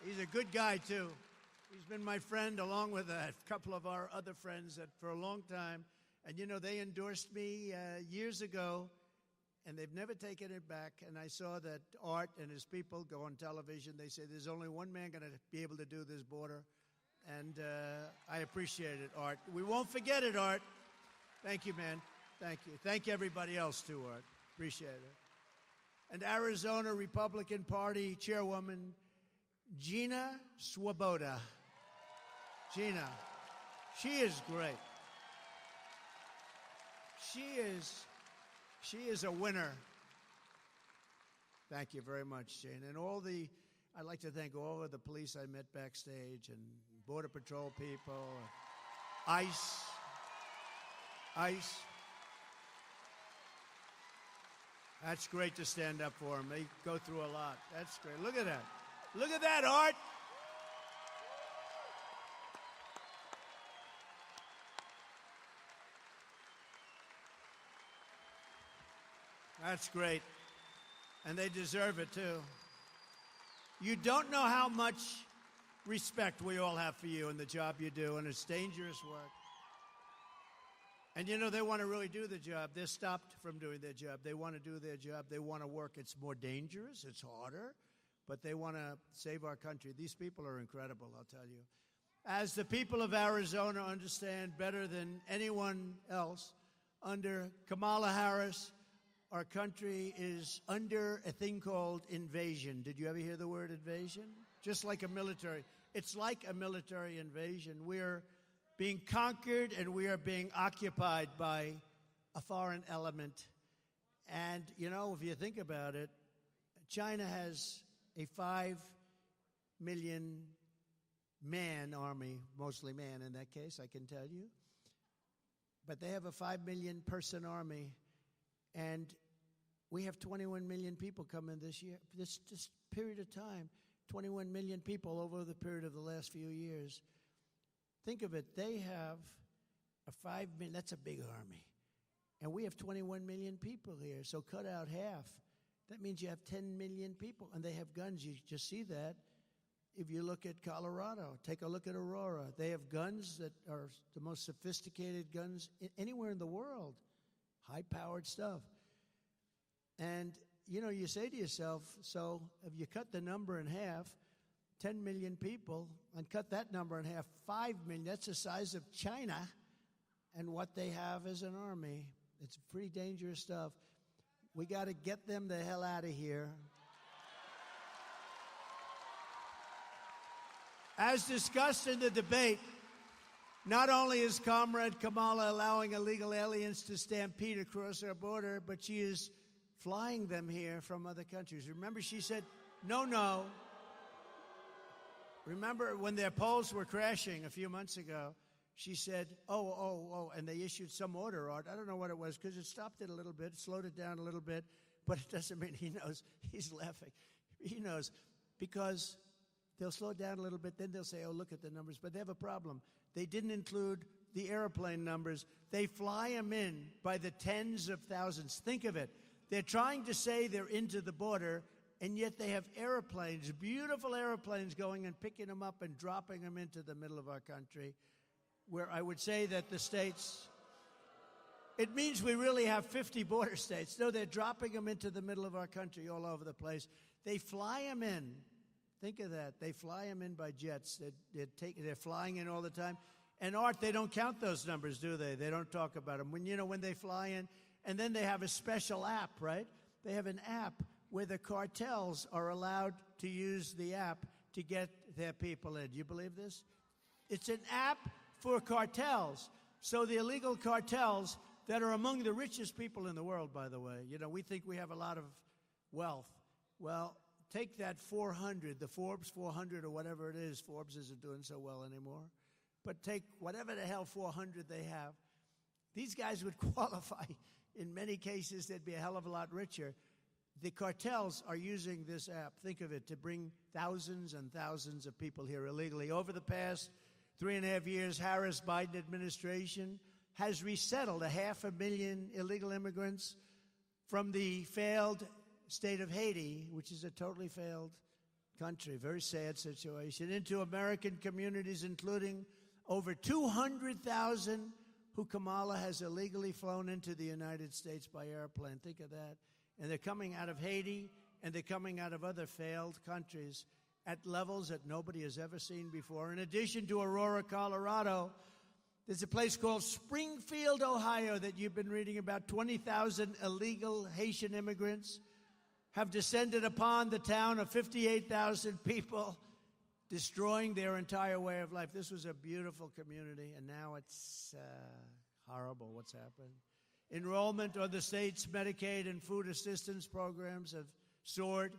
He's a good guy, too. He's been my friend along with a couple of our other friends for a long time. And, you know, they endorsed me years ago, and they've never taken it back. And I saw that Art and his people go on television. They say there's only one man going to be able to do this border. And I appreciate it, Art. We won't forget it, Art. Thank you, man. Thank you. Thank everybody else, too, Art. Appreciate it. And Arizona Republican Party Chairwoman Gina Swoboda. Gina, she is great. She is a winner. Thank you very much, Jane. And I'd like to thank all of the police I met backstage and Border Patrol people, ICE. That's great to stand up for them. They go through a lot. That's great. Look at that. Look at that, Art. That's great. And they deserve it, too. You don't know how much respect we all have for you and the job you do, and it's dangerous work. And, you know, they want to really do the job. They're stopped from doing their job. They want to do their job. They want to work. It's more dangerous. It's harder. But they want to save our country. These people are incredible, I'll tell you. As the people of Arizona understand better than anyone else, under Kamala Harris, our country is under a thing called invasion. Did you ever hear the word invasion? Just like a military. It's like a military invasion. We're being conquered and we are being occupied by a foreign element. And, you know, if you think about it, China has a 5 million man army, mostly man in that case, I can tell you. But they have a 5 million person army, and we have 21 million people coming this year. This period of time, 21 million people over the period of the last few years. Think of it, they have a 5 million, that's a big army. And we have 21 million people here, so cut out half. That means you have 10 million people, and they have guns. You just see that. If you look at Colorado, take a look at Aurora. They have guns that are the most sophisticated guns anywhere in the world, high-powered stuff. And, you know, you say to yourself, so if you cut the number in half, 10 million people, and cut that number in half, 5 million, that's the size of China, and what they have as an army. It's pretty dangerous stuff. We got to get them the hell out of here. As discussed in the debate, not only is Comrade Kamala allowing illegal aliens to stampede across our border, but she is flying them here from other countries. Remember, she said, no, no. Remember when their polls were crashing a few months ago, she said, oh, and they issued some order, Art. I don't know what it was, because it stopped it a little bit, slowed it down a little bit, but it doesn't mean he knows. He's laughing. He knows, because they'll slow it down a little bit, then they'll say, oh, look at the numbers. But they have a problem. They didn't include the airplane numbers. They fly them in by the tens of thousands. Think of it. They're trying to say they're into the border, and yet they have airplanes, beautiful airplanes, going and picking them up and dropping them into the middle of our country, where I would say that the states, it means we really have 50 border states. No, they're dropping them into the middle of our country all over the place. They fly them in. Think of that. They fly them in by jets. They're flying in all the time. And Art, they don't count those numbers, do they? They don't talk about them. When they fly in, and then they have a special app, right? They have an app where the cartels are allowed to use the app to get their people in. Do you believe this? It's an app for cartels. So the illegal cartels that are among the richest people in the world, by the way. We think we have a lot of wealth. Well, take that 400, the Forbes 400 or whatever it is. Forbes isn't doing so well anymore. But take whatever the hell 400 they have. These guys would qualify. In many cases, they'd be a hell of a lot richer. The cartels are using this app, think of it, to bring thousands and thousands of people here illegally. Over the past 3.5 years, Harris-Biden administration has resettled 500,000 illegal immigrants from the failed state of Haiti, which is a totally failed country, very sad situation, into American communities, including over 200,000 who Kamala has illegally flown into the United States by airplane. Think of that. And they're coming out of Haiti, and they're coming out of other failed countries at levels that nobody has ever seen before. In addition to Aurora, Colorado, there's a place called Springfield, Ohio, that you've been reading about. 20,000 illegal Haitian immigrants have descended upon the town of 58,000 people, destroying their entire way of life. This was a beautiful community, and now it's horrible what's happened. Enrollment on the state's Medicaid and food assistance programs have soared.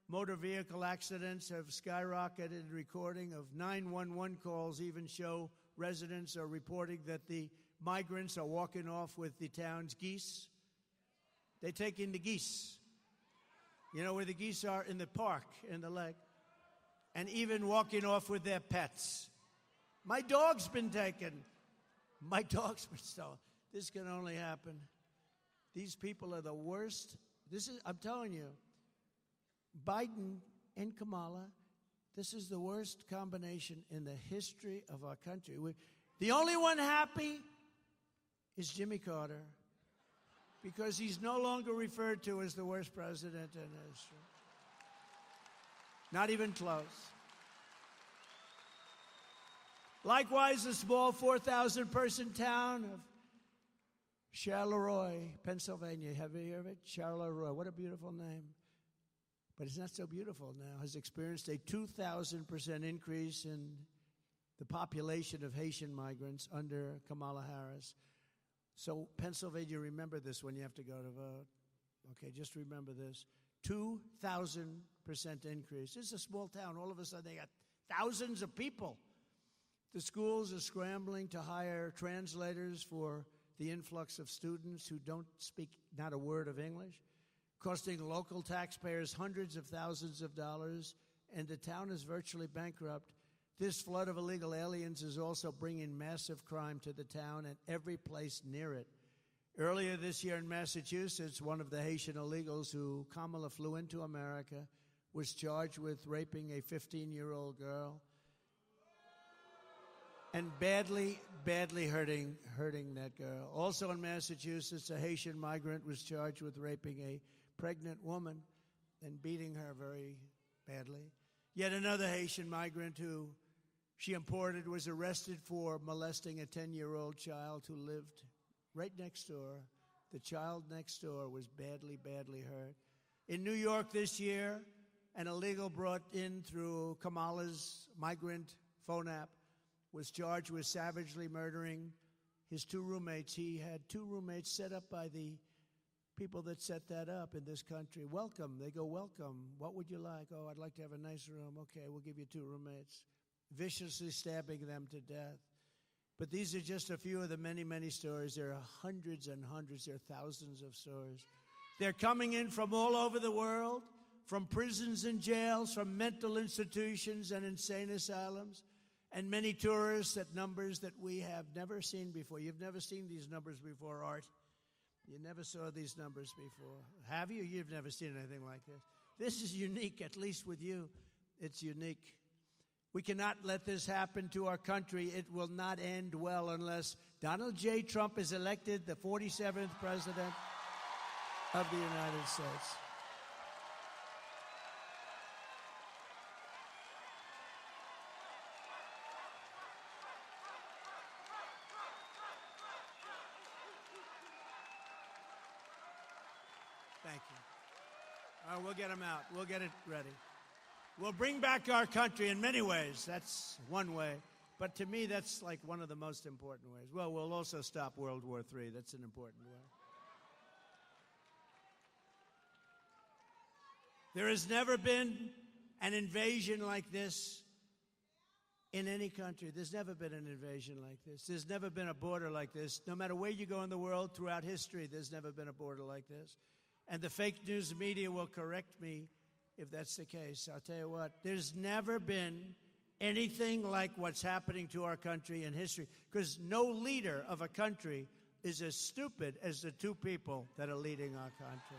Motor vehicle accidents have skyrocketed. Recording of 911 calls even show residents are reporting that the migrants are walking off with the town's geese. They take in the geese. You know where the geese are? In the park, in the lake. And even walking off with their pets. My dog's been taken. My dog's been stolen. This can only happen. These people are the worst. I'm telling you, Biden and Kamala, this is the worst combination in the history of our country. The only one happy is Jimmy Carter, because he's no longer referred to as the worst president in history. Not even close. Likewise, the small 4,000-person town of Charleroi, Pennsylvania. Have you heard of it? Charleroi. What a beautiful name. But it's not so beautiful now. Has experienced a 2,000% increase in the population of Haitian migrants under Kamala Harris. So Pennsylvania, remember this when you have to go to vote. Okay, just remember this. 2,000% increase. This is a small town. All of a sudden, they got thousands of people. The schools are scrambling to hire translators for the influx of students who don't speak not a word of English, costing local taxpayers hundreds of thousands of dollars, and the town is virtually bankrupt. This flood of illegal aliens is also bringing massive crime to the town and every place near it. Earlier this year in Massachusetts, one of the Haitian illegals who Kamala flew into America was charged with raping a 15-year-old girl and badly hurting that girl. Also in Massachusetts, a Haitian migrant was charged with raping a pregnant woman and beating her very badly. Yet another Haitian migrant who she imported was arrested for molesting a 10-year-old child who lived right next door. The child next door was badly hurt. In New York this year, an illegal brought in through Kamala's migrant phone app was charged with savagely murdering his two roommates. He had two roommates set up by the people that set that up in this country. Welcome. They go, welcome. What would you like? Oh, I'd like to have a nice room. Okay, we'll give you 2 roommates. Viciously stabbing them to death. But these are just a few of the many, many stories. There are hundreds and hundreds. There are thousands of stories. They're coming in from all over the world, from prisons and jails, from mental institutions and insane asylums, and many tourists at numbers that we have never seen before. You've never seen these numbers before, Art. You never saw these numbers before. Have you? You've never seen anything like this. This is unique, at least with you. It's unique. We cannot let this happen to our country. It will not end well unless Donald J. Trump is elected the 47th President of the United States. Thank you. All right, we'll get him out. We'll get it ready. We'll bring back our country in many ways. That's one way. But to me, that's like one of the most important ways. Well, we'll also stop World War III. That's an important way. There has never been an invasion like this in any country. There's never been an invasion like this. There's never been a border like this. No matter where you go in the world throughout history, there's never been a border like this. And the fake news media will correct me if that's the case. I'll tell you what, there's never been anything like what's happening to our country in history, because no leader of a country is as stupid as the 2 people that are leading our country.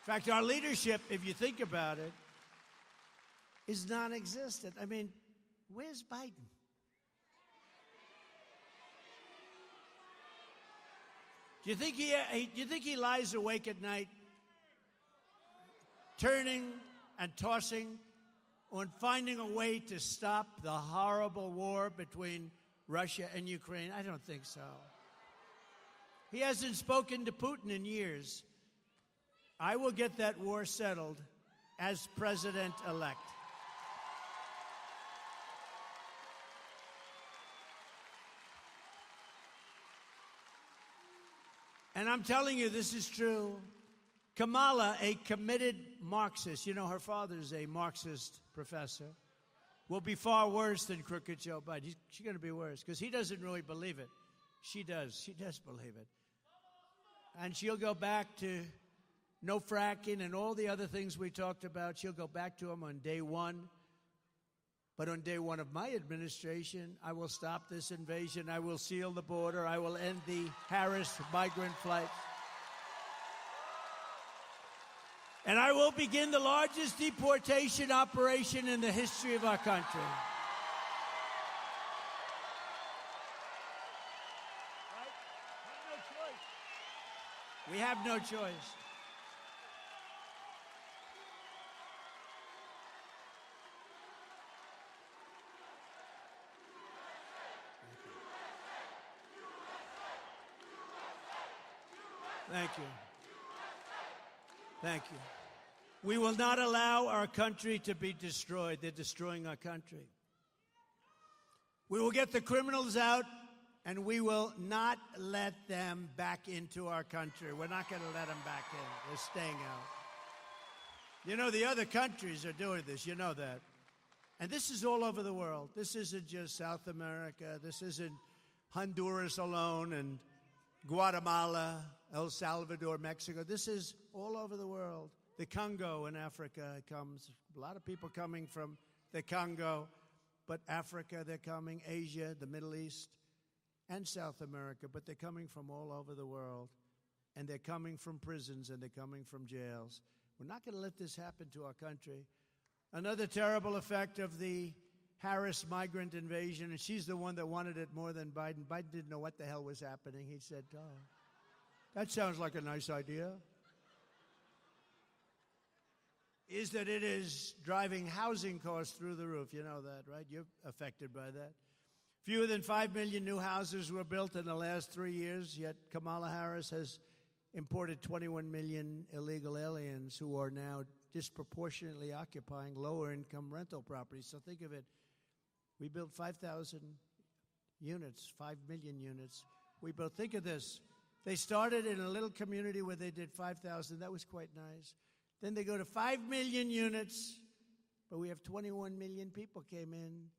In fact, our leadership, if you think about it, is non-existent. I mean, where's Biden? Do you think he lies awake at night, turning and tossing on finding a way to stop the horrible war between Russia and Ukraine? I don't think so. He hasn't spoken to Putin in years. I will get that war settled as president-elect. And I'm telling you, this is true. Kamala, a committed Marxist, you know, her father's a Marxist professor, will be far worse than crooked Joe Biden. She's going to be worse because he doesn't really believe it. She does. She does believe it. And she'll go back to no fracking and all the other things we talked about. She'll go back to them on day 1. But on day 1 of my administration, I will stop this invasion. I will seal the border. I will end the Harris migrant flights. And I will begin the largest deportation operation in the history of our country. Right? We have no choice. Thank you. Thank you. We will not allow our country to be destroyed. They're destroying our country. We will get the criminals out, and we will not let them back into our country. We're not going to let them back in. They're staying out. You know, the other countries are doing this. You know that. And this is all over the world. This isn't just South America. This isn't Honduras alone and Guatemala, El Salvador, Mexico. This is all over the world. The Congo in Africa comes. A lot of people coming from the Congo, but Africa, they're coming. Asia, the Middle East, and South America, but they're coming from all over the world. And they're coming from prisons, and they're coming from jails. We're not going to let this happen to our country. Another terrible effect of the Harris migrant invasion, and she's the one that wanted it more than Biden. Biden didn't know what the hell was happening. He said, oh, that sounds like a nice idea. Is that it is driving housing costs through the roof. You know that, right? You're affected by that. Fewer than 5 million new houses were built in the last 3 years, yet Kamala Harris has imported 21 million illegal aliens who are now disproportionately occupying lower-income rental properties. So think of it. We built 5,000 units, 5 million units. We both think of this. They started in a little community where they did 5,000. That was quite nice. Then they go to 5 million units, but we have 21 million people came in.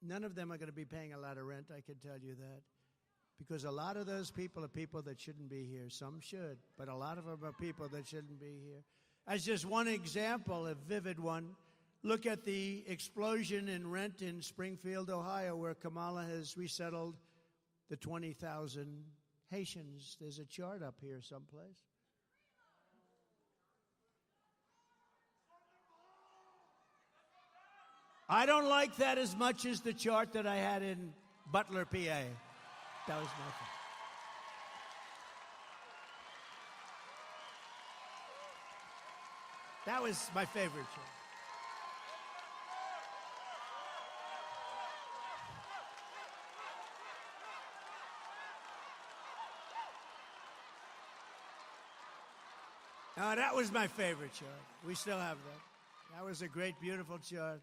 None of them are going to be paying a lot of rent, I can tell you that. Because a lot of those people are people that shouldn't be here. Some should, but a lot of them are people that shouldn't be here. As just one example, a vivid one, look at the explosion in rent in Springfield, Ohio, where Kamala has resettled the 20,000 Haitians. There's a chart up here someplace. I don't like that as much as the chart that I had in Butler, PA. That was my fault. That was my favorite chart. No, that was my favorite chart. We still have that. That was a great, beautiful chart.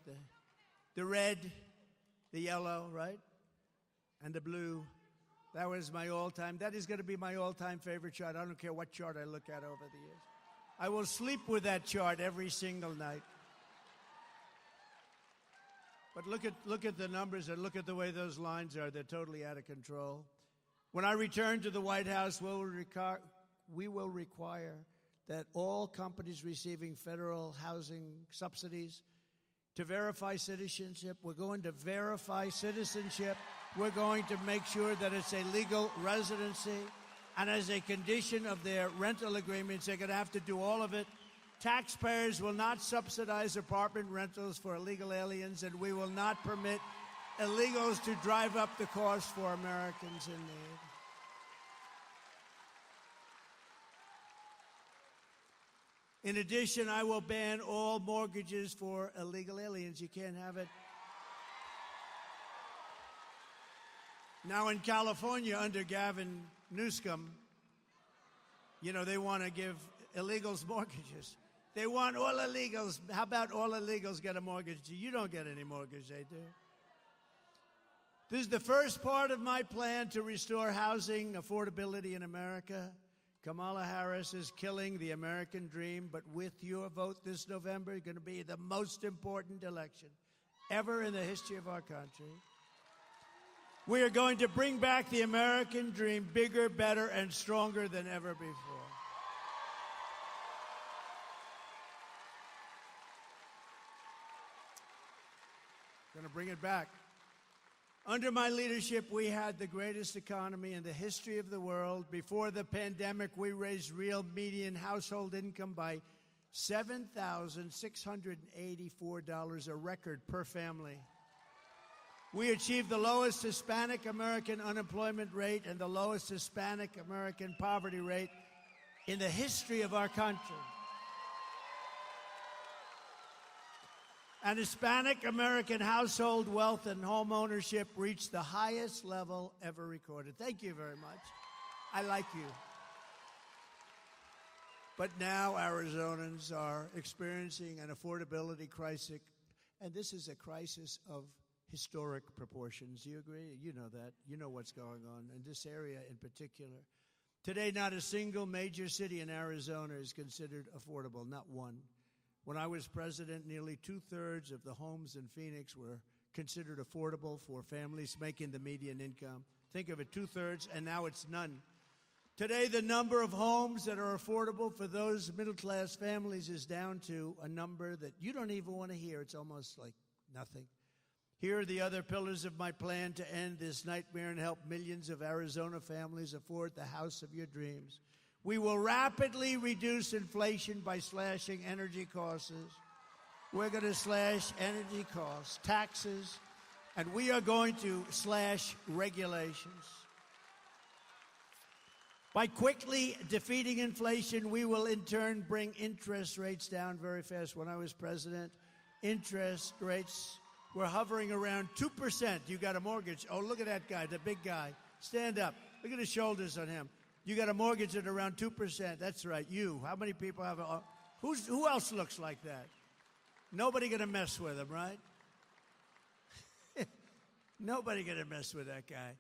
The red, the yellow, right? And the blue. That was my all-time. That is going to be my all-time favorite chart. I don't care what chart I look at over the years. I will sleep with that chart every single night. But look at the numbers and look at the way those lines are. They're totally out of control. When I return to the White House, we will require that all companies receiving federal housing subsidies to verify citizenship. We're going to verify citizenship. We're going to make sure that it's a legal residency. And as a condition of their rental agreements, they're going to have to do all of it. Taxpayers will not subsidize apartment rentals for illegal aliens, and we will not permit illegals to drive up the cost for Americans in need. In addition, I will ban all mortgages for illegal aliens. You can't have it. Now in California, under Gavin Newsom, you know, they want to give illegals mortgages. They want all illegals. How about all illegals get a mortgage? You don't get any mortgage, they do. This is the first part of my plan to restore housing affordability in America. Kamala Harris is killing the American dream, but with your vote this November, it's going to be the most important election ever in the history of our country. We are going to bring back the American dream bigger, better, and stronger than ever before. Going to bring it back. Under my leadership, we had the greatest economy in the history of the world. Before the pandemic, we raised real median household income by $7,684, a record per family. We achieved the lowest Hispanic American unemployment rate and the lowest Hispanic American poverty rate in the history of our country. And Hispanic American household wealth and home ownership reached the highest level ever recorded. Thank you very much. I like you. But now Arizonans are experiencing an affordability crisis, and this is a crisis of historic proportions. Do you agree? You know that. You know what's going on in this area in particular. Today, not a single major city in Arizona is considered affordable, not one. When I was president, nearly 2/3 of the homes in Phoenix were considered affordable for families making the median income. Think of it, 2/3, and now it's none. Today, the number of homes that are affordable for those middle-class families is down to a number that you don't even want to hear. It's almost like nothing. Here are the other pillars of my plan to end this nightmare and help millions of Arizona families afford the house of your dreams. We will rapidly reduce inflation by slashing energy costs. We're going to slash energy costs, taxes, and we are going to slash regulations. By quickly defeating inflation, we will in turn bring interest rates down very fast. When I was president, interest rates were hovering around 2%. You got a mortgage. Oh, look at that guy, the big guy. Stand up. Look at the shoulders on him. You got a mortgage at around 2%. That's right, you. How many people have a... Who else looks like that? Nobody going to mess with him, right? Nobody going to mess with that guy.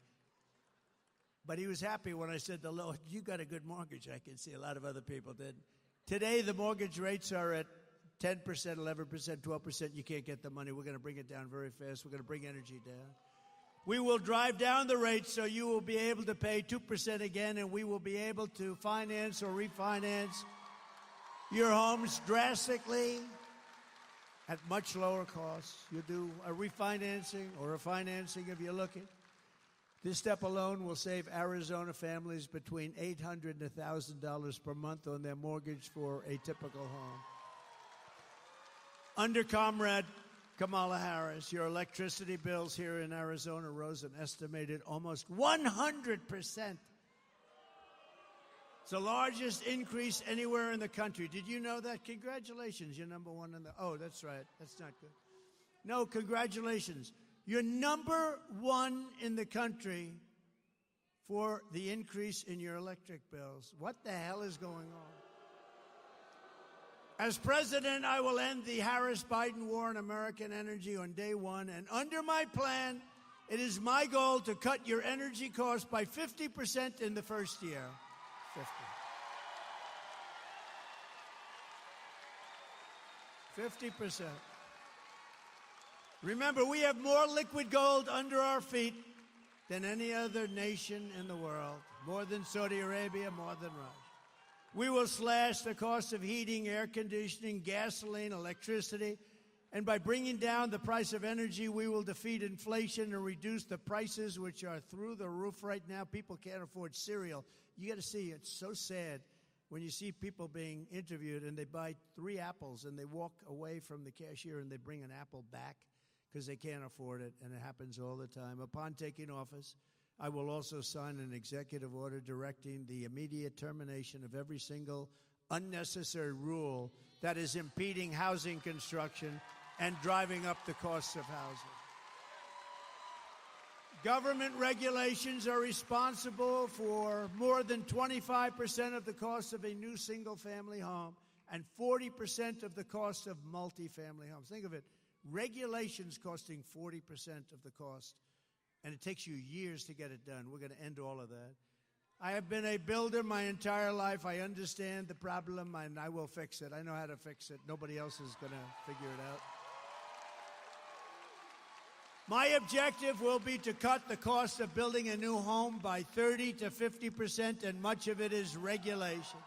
But he was happy when I said, you got a good mortgage. I can see a lot of other people did. Today, the mortgage rates are at 10%, 11%, 12%. You can't get the money. We're going to bring it down very fast. We're going to bring energy down. We will drive down the rates so you will be able to pay 2% again, and we will be able to finance or refinance your homes drastically at much lower costs. You do a refinancing or a financing if you're looking. This step alone will save Arizona families between $800 and $1,000 per month on their mortgage for a typical home. Under Comrade Kamala Harris, your electricity bills here in Arizona rose an estimated almost 100%. It's the largest increase anywhere in the country. Did you know that? Congratulations, you're number one in the... Oh, that's right. That's not good. No, congratulations. You're number one in the country for the increase in your electric bills. What the hell is going on? As president, I will end the Harris-Biden war on American energy on day one. And under my plan, it is my goal to cut your energy costs by 50% in the first year. 50%. Remember, we have more liquid gold under our feet than any other nation in the world. More than Saudi Arabia, more than Russia. We will slash the cost of heating, air conditioning, gasoline, electricity. And by bringing down the price of energy, we will defeat inflation and reduce the prices, which are through the roof right now. People can't afford cereal. You got to see, it's so sad when you see people being interviewed and they buy 3 apples and they walk away from the cashier and they bring an apple back because they can't afford it, and it happens all the time. Upon taking office, I will also sign an executive order directing the immediate termination of every single unnecessary rule that is impeding housing construction and driving up the costs of housing. Government regulations are responsible for more than 25% of the cost of a new single-family home and 40% of the cost of multifamily homes. Think of it, regulations costing 40% of the cost. And it takes you years to get it done. We're going to end all of that. I have been a builder my entire life. I understand the problem, and I will fix it. I know how to fix it. Nobody else is going to figure it out. My objective will be to cut the cost of building a new home by 30 to 50%, and much of it is regulation.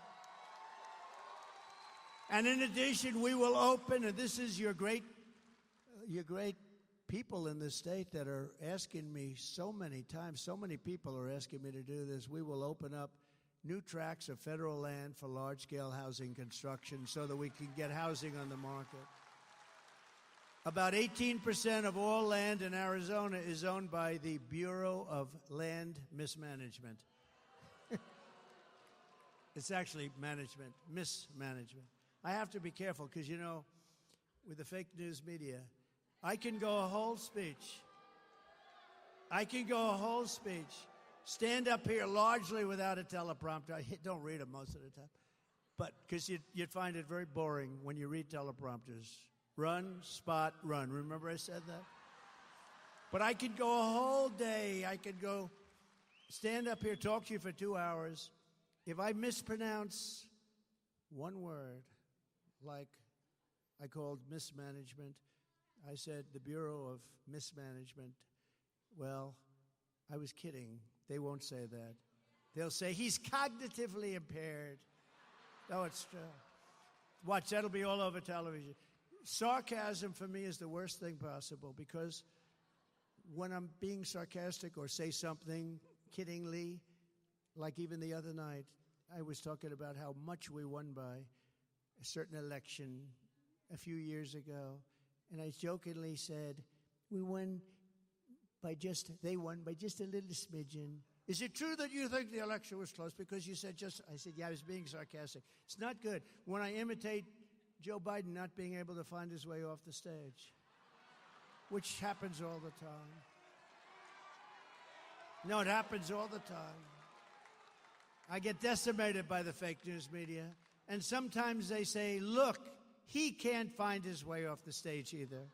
And in addition, we will open, and this is your great people in this state that are asking me so many times, so many people are asking me to do this. We will open up new tracts of federal land for large-scale housing construction so that we can get housing on the market. About 18% of all land in Arizona is owned by the Bureau of Land Mismanagement. It's actually management, mismanagement. I have to be careful because, you know, with the fake news media, I can go a whole speech. Stand up here largely without a teleprompter. I don't read them most of the time. But because you'd find it very boring when you read teleprompters. Run, spot, run. Remember I said that? But I could go a whole day. I could go stand up here, talk to you for 2 hours. If I mispronounce one word, like I called mismanagement, I said the Bureau of Mismanagement. Well, I was kidding. They won't say that. They'll say he's cognitively impaired. No, it's true. Watch, that'll be all over television. Sarcasm for me is the worst thing possible because when I'm being sarcastic or say something kiddingly, like even the other night, I was talking about how much we won by a certain election a few years ago. And I jokingly said, they won by just a little smidgen. Is it true that you think the election was close because you said just, I said, yeah, I was being sarcastic. It's not good when I imitate Joe Biden not being able to find his way off the stage, which happens all the time. No, it happens all the time. I get decimated by the fake news media, and sometimes they say, look, he can't find his way off the stage either.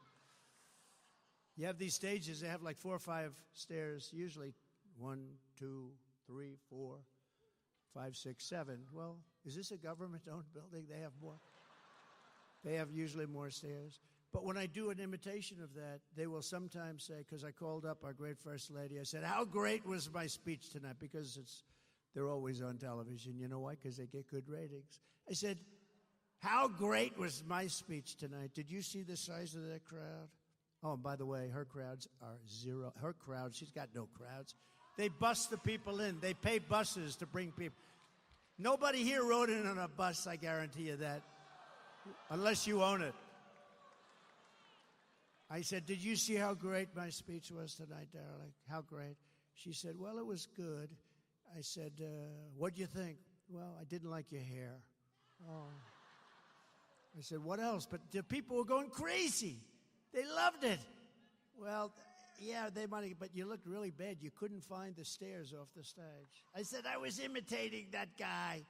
You have these stages, they have like 4 or 5 stairs, usually 1, 2, 3, 4, 5, 6, 7. Well, is this a government-owned building? They have more. They have usually more stairs. But when I do an imitation of that, they will sometimes say, because I called up our great First Lady, I said, how great was my speech tonight? Because they're always on television. You know why? Because they get good ratings. I said, how great was my speech tonight? Did you see the size of that crowd? Oh, and by the way, her crowds are zero. Her crowd, she's got no crowds. They bus the people in. They pay buses to bring people. Nobody here rode in on a bus, I guarantee you that, unless you own it. I said, did you see how great my speech was tonight, darling? How great? She said, well, it was good. I said, what'd you think? Well, I didn't like your hair. Oh. I said, what else? But the people were going crazy. They loved it. Well, yeah, they might, but you looked really bad. You couldn't find the stairs off the stage. I said, I was imitating that guy.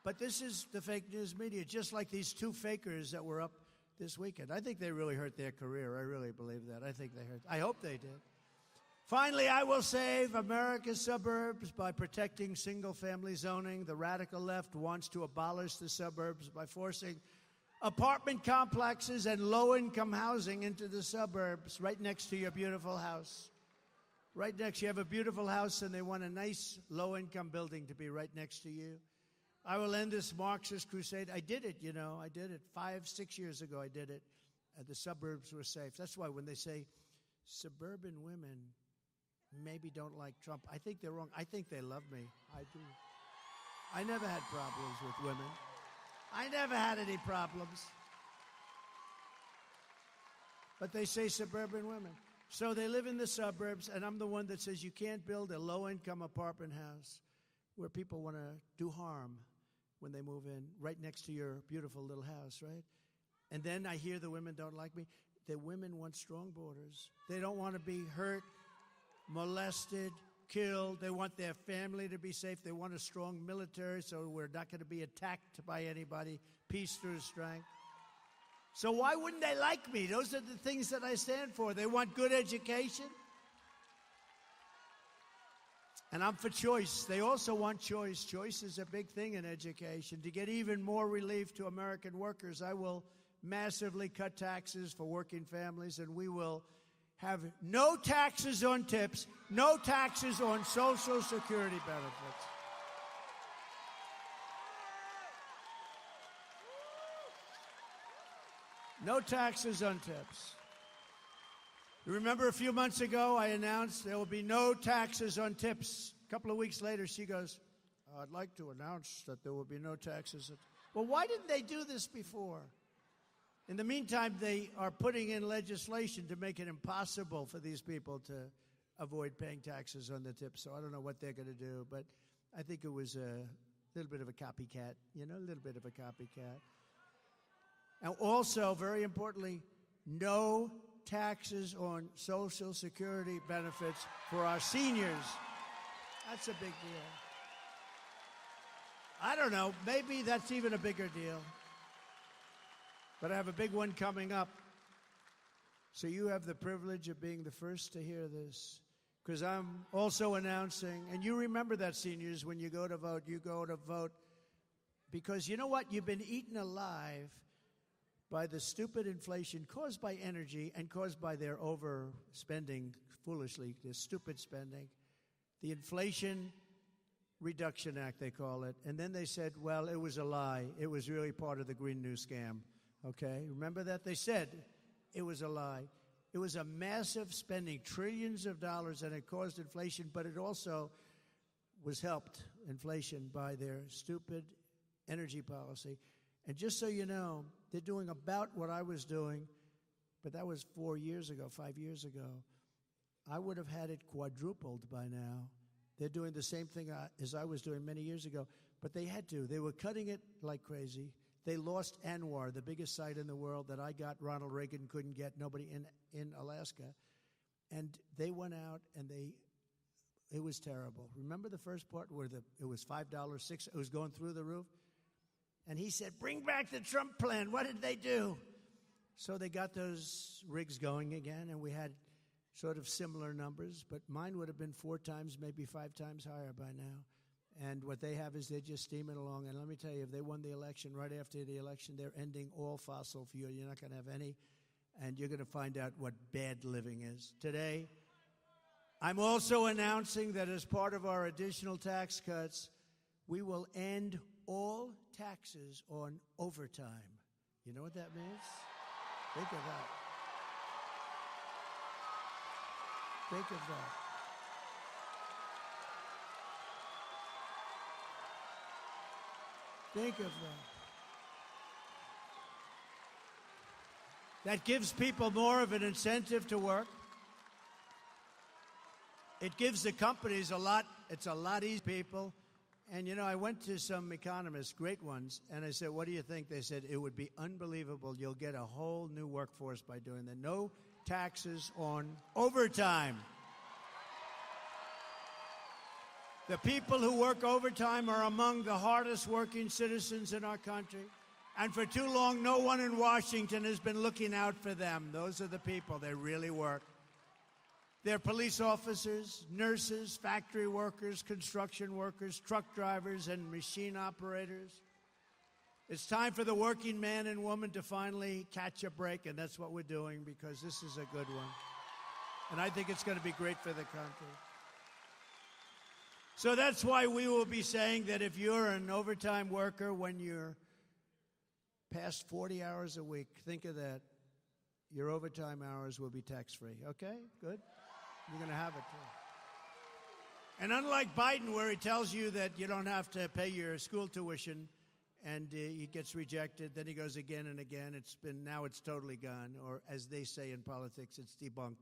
But this is the fake news media, just like these two fakers that were up this weekend. I think they really hurt their career. I really believe that. I think they hurt. I hope they did. Finally, I will save America's suburbs by protecting single-family zoning. The radical left wants to abolish the suburbs by forcing apartment complexes and low-income housing into the suburbs right next to your beautiful house. Right next, you have a beautiful house, and they want a nice low-income building to be right next to you. I will end this Marxist crusade. I did it, I did it. 5, 6 years ago, I did it. The suburbs were safe. That's why when they say suburban women maybe don't like Trump, I think they're wrong. I think they love me. I do. I never had problems with women. I never had any problems. But they say suburban women. So they live in the suburbs, and I'm the one that says you can't build a low-income apartment house where people want to do harm when they move in, right next to your beautiful little house, right? And then I hear the women don't like me. The women want strong borders. They don't want to be hurt, molested, killed. They want their family to be safe. They want a strong military so we're not going to be attacked by anybody. Peace through strength. So why wouldn't they like me? Those are the things that I stand for. They want good education. And I'm for choice. They also want choice. Choice is a big thing in education. To get even more relief to American workers, I will massively cut taxes for working families, and we will have no taxes on tips, no taxes on Social Security benefits. No taxes on tips. You remember a few months ago, I announced there will be no taxes on tips. A couple of weeks later, she goes, I'd like to announce that there will be no taxes. Well, why didn't they do this before? In the meantime, they are putting in legislation to make it impossible for these people to avoid paying taxes on the tips. So I don't know what they're going to do, but I think it was a little bit of a copycat, a little bit of a copycat. And also, very importantly, no taxes on Social Security benefits for our seniors. That's a big deal. I don't know, maybe that's even a bigger deal. But I have a big one coming up. So you have the privilege of being the first to hear this. Because I'm also announcing, and you remember that, seniors, when you go to vote, because you know what? You've been eaten alive by the stupid inflation caused by energy and caused by their overspending, foolishly, their stupid spending. The Inflation Reduction Act, they call it. And then they said, well, it was a lie. It was really part of the Green New Scam. Okay? Remember that? They said it was a lie. It was a massive spending, trillions of dollars, and it caused inflation, but it also was helped, inflation, by their stupid energy policy. And just so you know, they're doing about what I was doing, but that was 4 years ago, 5 years ago. I would have had it quadrupled by now. They're doing the same thing as I was doing many years ago, but they had to. They were cutting it like crazy. They lost ANWR, the biggest site in the world that I got, Ronald Reagan couldn't get, nobody in Alaska. And they went out and it was terrible. Remember the first part where it was $5, $6, it was going through the roof? And he said, bring back the Trump plan. What did they do? So they got those rigs going again, and we had sort of similar numbers, but mine would have been 4 times, maybe 5 times higher by now. And what they have is they're just steaming along. And let me tell you, if they won the election, right after the election, they're ending all fossil fuel. You're not going to have any, and you're going to find out what bad living is. Today, I'm also announcing that as part of our additional tax cuts, we will end all taxes on overtime. You know what that means? Think of that. Think of that. Think of that. That gives people more of an incentive to work. It gives the companies it's a lot easier, people. And, you know, I went to some economists, great ones, and I said, what do you think? They said, it would be unbelievable. You'll get a whole new workforce by doing that. No taxes on overtime. The people who work overtime are among the hardest working citizens in our country. And for too long, no one in Washington has been looking out for them. Those are the people. They really work. They're police officers, nurses, factory workers, construction workers, truck drivers, and machine operators. It's time for the working man and woman to finally catch a break, and that's what we're doing because this is a good one. And I think it's going to be great for the country. So that's why we will be saying that if you're an overtime worker, when you're past 40 hours a week, think of that. Your overtime hours will be tax-free. Okay? Good? You're going to have it, too. And unlike Biden, where he tells you that you don't have to pay your school tuition and he gets rejected, then he goes again and again. Now it's totally gone. Or as they say in politics, it's debunked.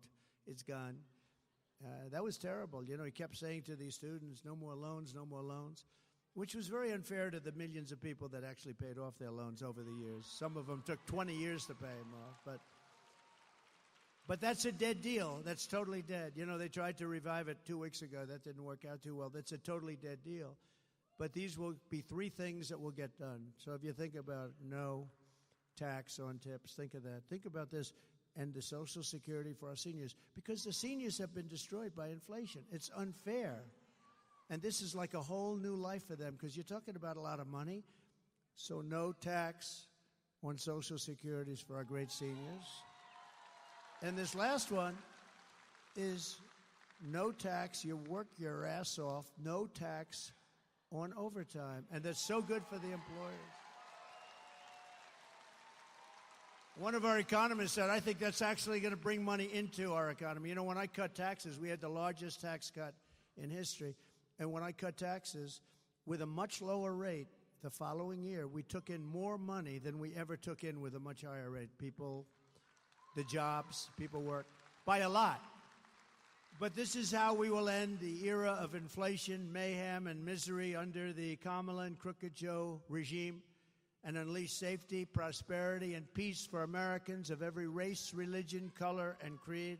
It's gone. That was terrible. You know, he kept saying to these students, no more loans, which was very unfair to the millions of people that actually paid off their loans over the years. Some of them took 20 years to pay them off. But that's a dead deal. That's totally dead. You know, they tried to revive it 2 weeks ago. That didn't work out too well. That's a totally dead deal. But these will be 3 things that will get done. So if you think about no tax on tips, think of that. Think about this. And the Social Security for our seniors, because the seniors have been destroyed by inflation. It's unfair. And this is like a whole new life for them, because you're talking about a lot of money. So no tax on Social Securities for our great seniors. And this last one is no tax. You work your ass off, no tax on overtime. And that's so good for the employers. One of our economists said, I think that's actually going to bring money into our economy. You know, when I cut taxes, we had the largest tax cut in history. And when I cut taxes with a much lower rate the following year, we took in more money than we ever took in with a much higher rate. People, the jobs, people work by a lot. But this is how we will end the era of inflation, mayhem, and misery under the Kamala and Crooked Joe regime, and unleash safety, prosperity, and peace for Americans of every race, religion, color, and creed.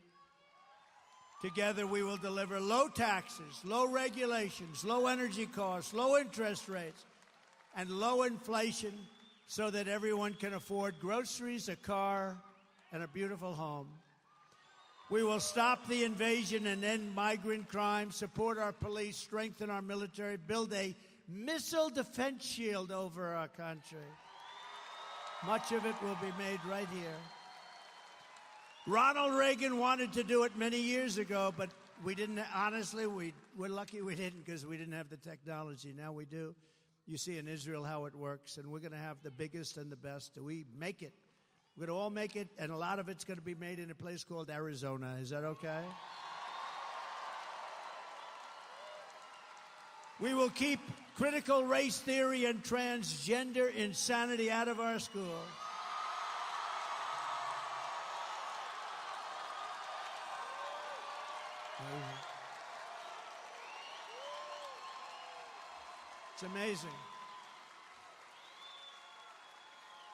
Together we will deliver low taxes, low regulations, low energy costs, low interest rates, and low inflation so that everyone can afford groceries, a car, and a beautiful home. We will stop the invasion and end migrant crime, support our police, strengthen our military, build a missile defense shield over our country. Much of it will be made right here. Ronald Reagan wanted to do it many years ago, but we didn't. Honestly, we're lucky we didn't, because we didn't have the technology. Now we do. You see in Israel how it works, and we're going to have the biggest and the best. We make it. We're going to all make it, and a lot of it's going to be made in a place called Arizona. Is that okay? We will keep critical race theory and transgender insanity out of our schools. It's amazing.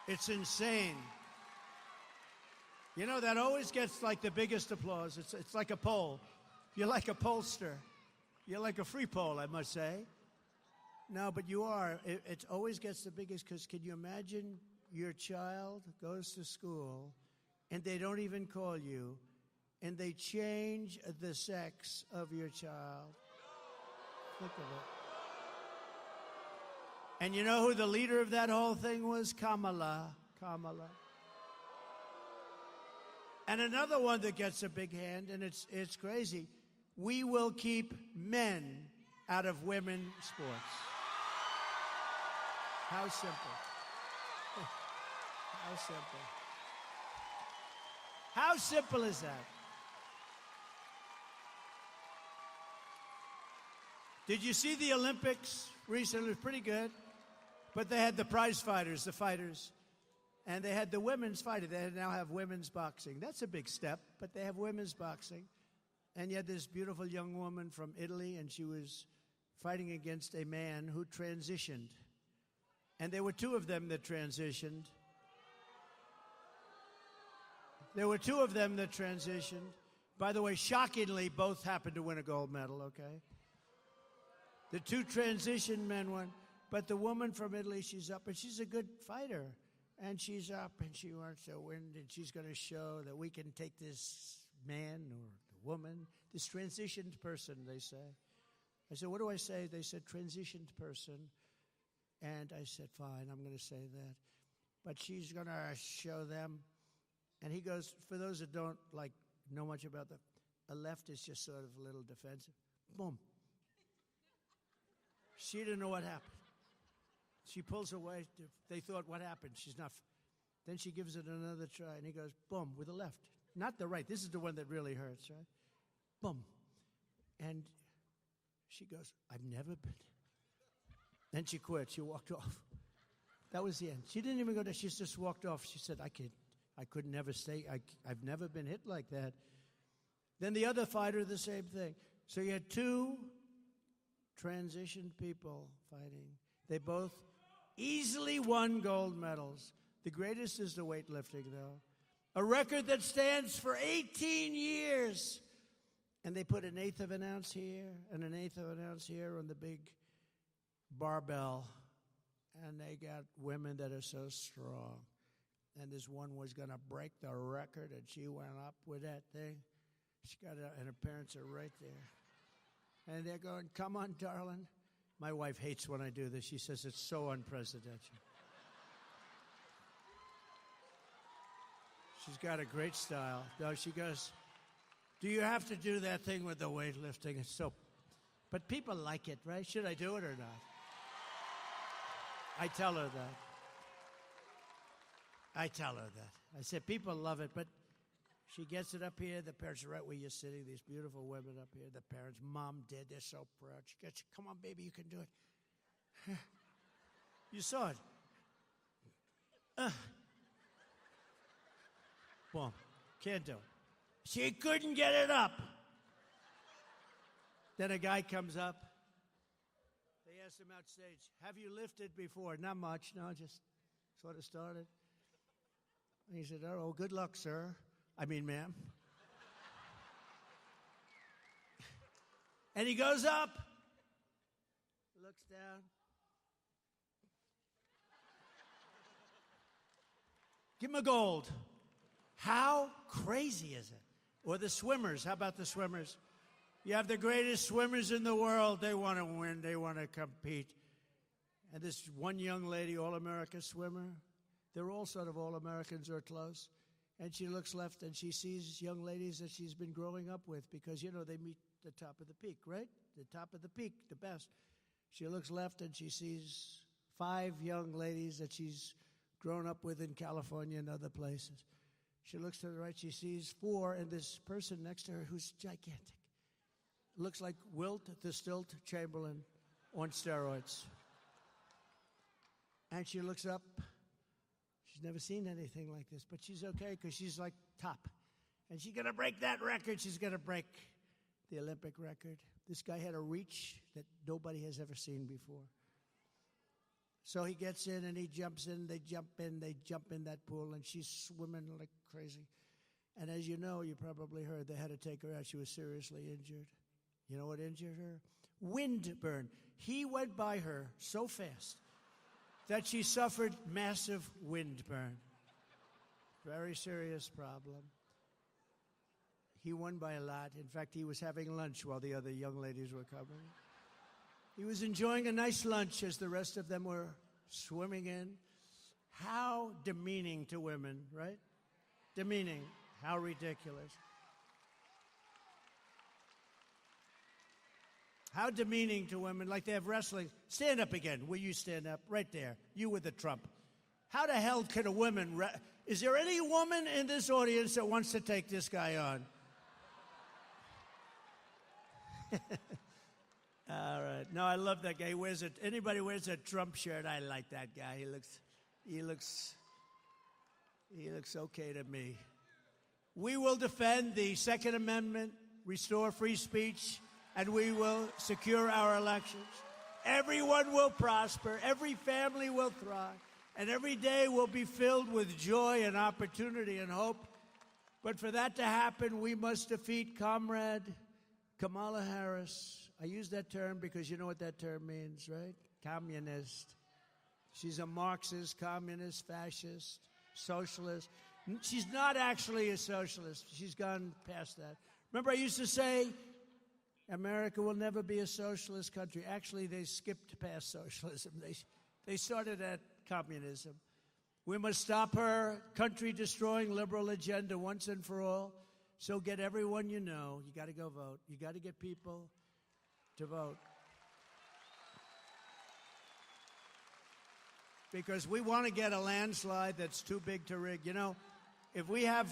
It's insane. You know, that always gets like the biggest applause. It's like a poll. You're like a pollster. You're like a free poll, I must say. No, but you are. It always gets the biggest, because can you imagine your child goes to school and they don't even call you and they change the sex of your child. Think of it. And you know who the leader of that whole thing was? Kamala. And another one that gets a big hand, and it's crazy. We will keep men out of women's sports. How simple. How simple. How simple is that? Did you see the Olympics recently? It was pretty good. But they had the prize fighters, the fighters. And they had the women's fighting. They now have women's boxing. That's a big step, but they have women's boxing. And you had this beautiful young woman from Italy, and she was fighting against a man who transitioned. And there were two of them that transitioned. By the way, shockingly, both happened to win a gold medal, okay? The two transition men won. But the woman from Italy, she's up, and she's a good fighter. And she's up, and she wants to win, and she's going to show that we can take this man or the woman, this transitioned person, they say. I said, what do I say? They said, transitioned person. And I said, fine, I'm going to say that. But she's going to show them. And he goes, for those that don't know much about a left is just sort of a little defensive. Boom. She didn't know what happened. She pulls away. They thought, what happened? She's not. Then she gives it another try, and he goes, boom, with the left. Not the right. This is the one that really hurts, right? Boom. And she goes, I've never been. Then she quit. She walked off. That was the end. She didn't even go there. She just walked off. She said, I could never stay. I've never been hit like that. Then the other fighter, the same thing. So you had two transitioned people fighting. They both easily won gold medals. The greatest is the weightlifting, though. A record that stands for 18 years. And they put 1/8 of an ounce here and 1/8 of an ounce here on the big barbell. And they got women that are so strong. And this one was going to break the record, and she went up with that thing. She got it, and her parents are right there. And they're going, come on, darling. My wife hates when I do this. She says it's so unprecedented. She's got a great style. No, she goes, do you have to do that thing with the weightlifting? It's so, but people like it, right? Should I do it or not? I tell her that. I said, people love it, but she gets it up here. The parents are right where you're sitting. These beautiful women up here. The parents, mom, dad, they're so proud. She gets, come on, baby, you can do it. You saw it. Boom. Can't do it. She couldn't get it up. Then a guy comes up. They asked him outstage, have you lifted before? Not much. No, just sort of started. And he said, oh, good luck, sir. I mean, ma'am. And he goes up, looks down. Give him a gold. How crazy is it? Or the swimmers. How about the swimmers? You have the greatest swimmers in the world. They want to win. They want to compete. And this one young lady, all-America swimmer, they're all sort of all-Americans or close. And she looks left and she sees young ladies that she's been growing up with because, you know, they meet the top of the peak, right? The top of the peak, the best. She looks left and she sees 5 young ladies that she's grown up with in California and other places. She looks to the right, she sees 4, and this person next to her who's gigantic. Looks like Wilt the Stilt Chamberlain on steroids. And she looks up. She's never seen anything like this, but she's okay because she's like top. And she's going to break that record. She's going to break the Olympic record. This guy had a reach that nobody has ever seen before. So he gets in and he jumps in, they jump in that pool, and she's swimming like crazy. And as you know, you probably heard, they had to take her out. She was seriously injured. You know what injured her? Wind burn. He went by her so fast that she suffered massive wind burn. Very serious problem. He won by a lot. In fact, he was having lunch while the other young ladies were coming. He was enjoying a nice lunch as the rest of them were swimming in. How demeaning to women, right? Demeaning. How ridiculous. How demeaning to women, like they have wrestling. Stand up again. Will you stand up? Right there. You with the Trump. How the hell can a woman... Is there any woman in this audience that wants to take this guy on? All right. No, I love that guy. Anybody wears a Trump shirt, I like that guy. He looks okay to me. We will defend the Second Amendment, restore free speech, and we will secure our elections. Everyone will prosper. Every family will thrive. And every day will be filled with joy and opportunity and hope. But for that to happen, we must defeat Comrade Kamala Harris. I use that term because you know what that term means, right? Communist. She's a Marxist, communist, fascist, socialist. She's not actually a socialist. She's gone past that. Remember, I used to say, America will never be a socialist country. Actually, they skipped past socialism. They started at communism. We must stop her country-destroying liberal agenda once and for all. So get everyone you know. You got to go vote. You got to get people to vote. Because we want to get a landslide that's too big to rig. You know, if we have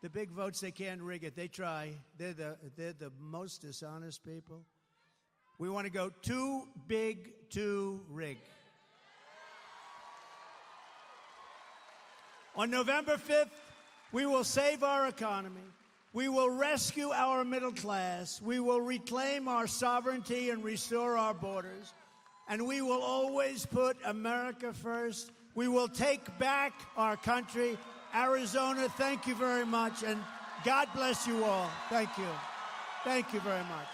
the big votes, they can't rig it. They try. They're the most dishonest people. We want to go too big to rig. On November 5th, we will save our economy. We will rescue our middle class. We will reclaim our sovereignty and restore our borders. And we will always put America first. We will take back our country. Arizona, thank you very much. And God bless you all. Thank you. Thank you very much.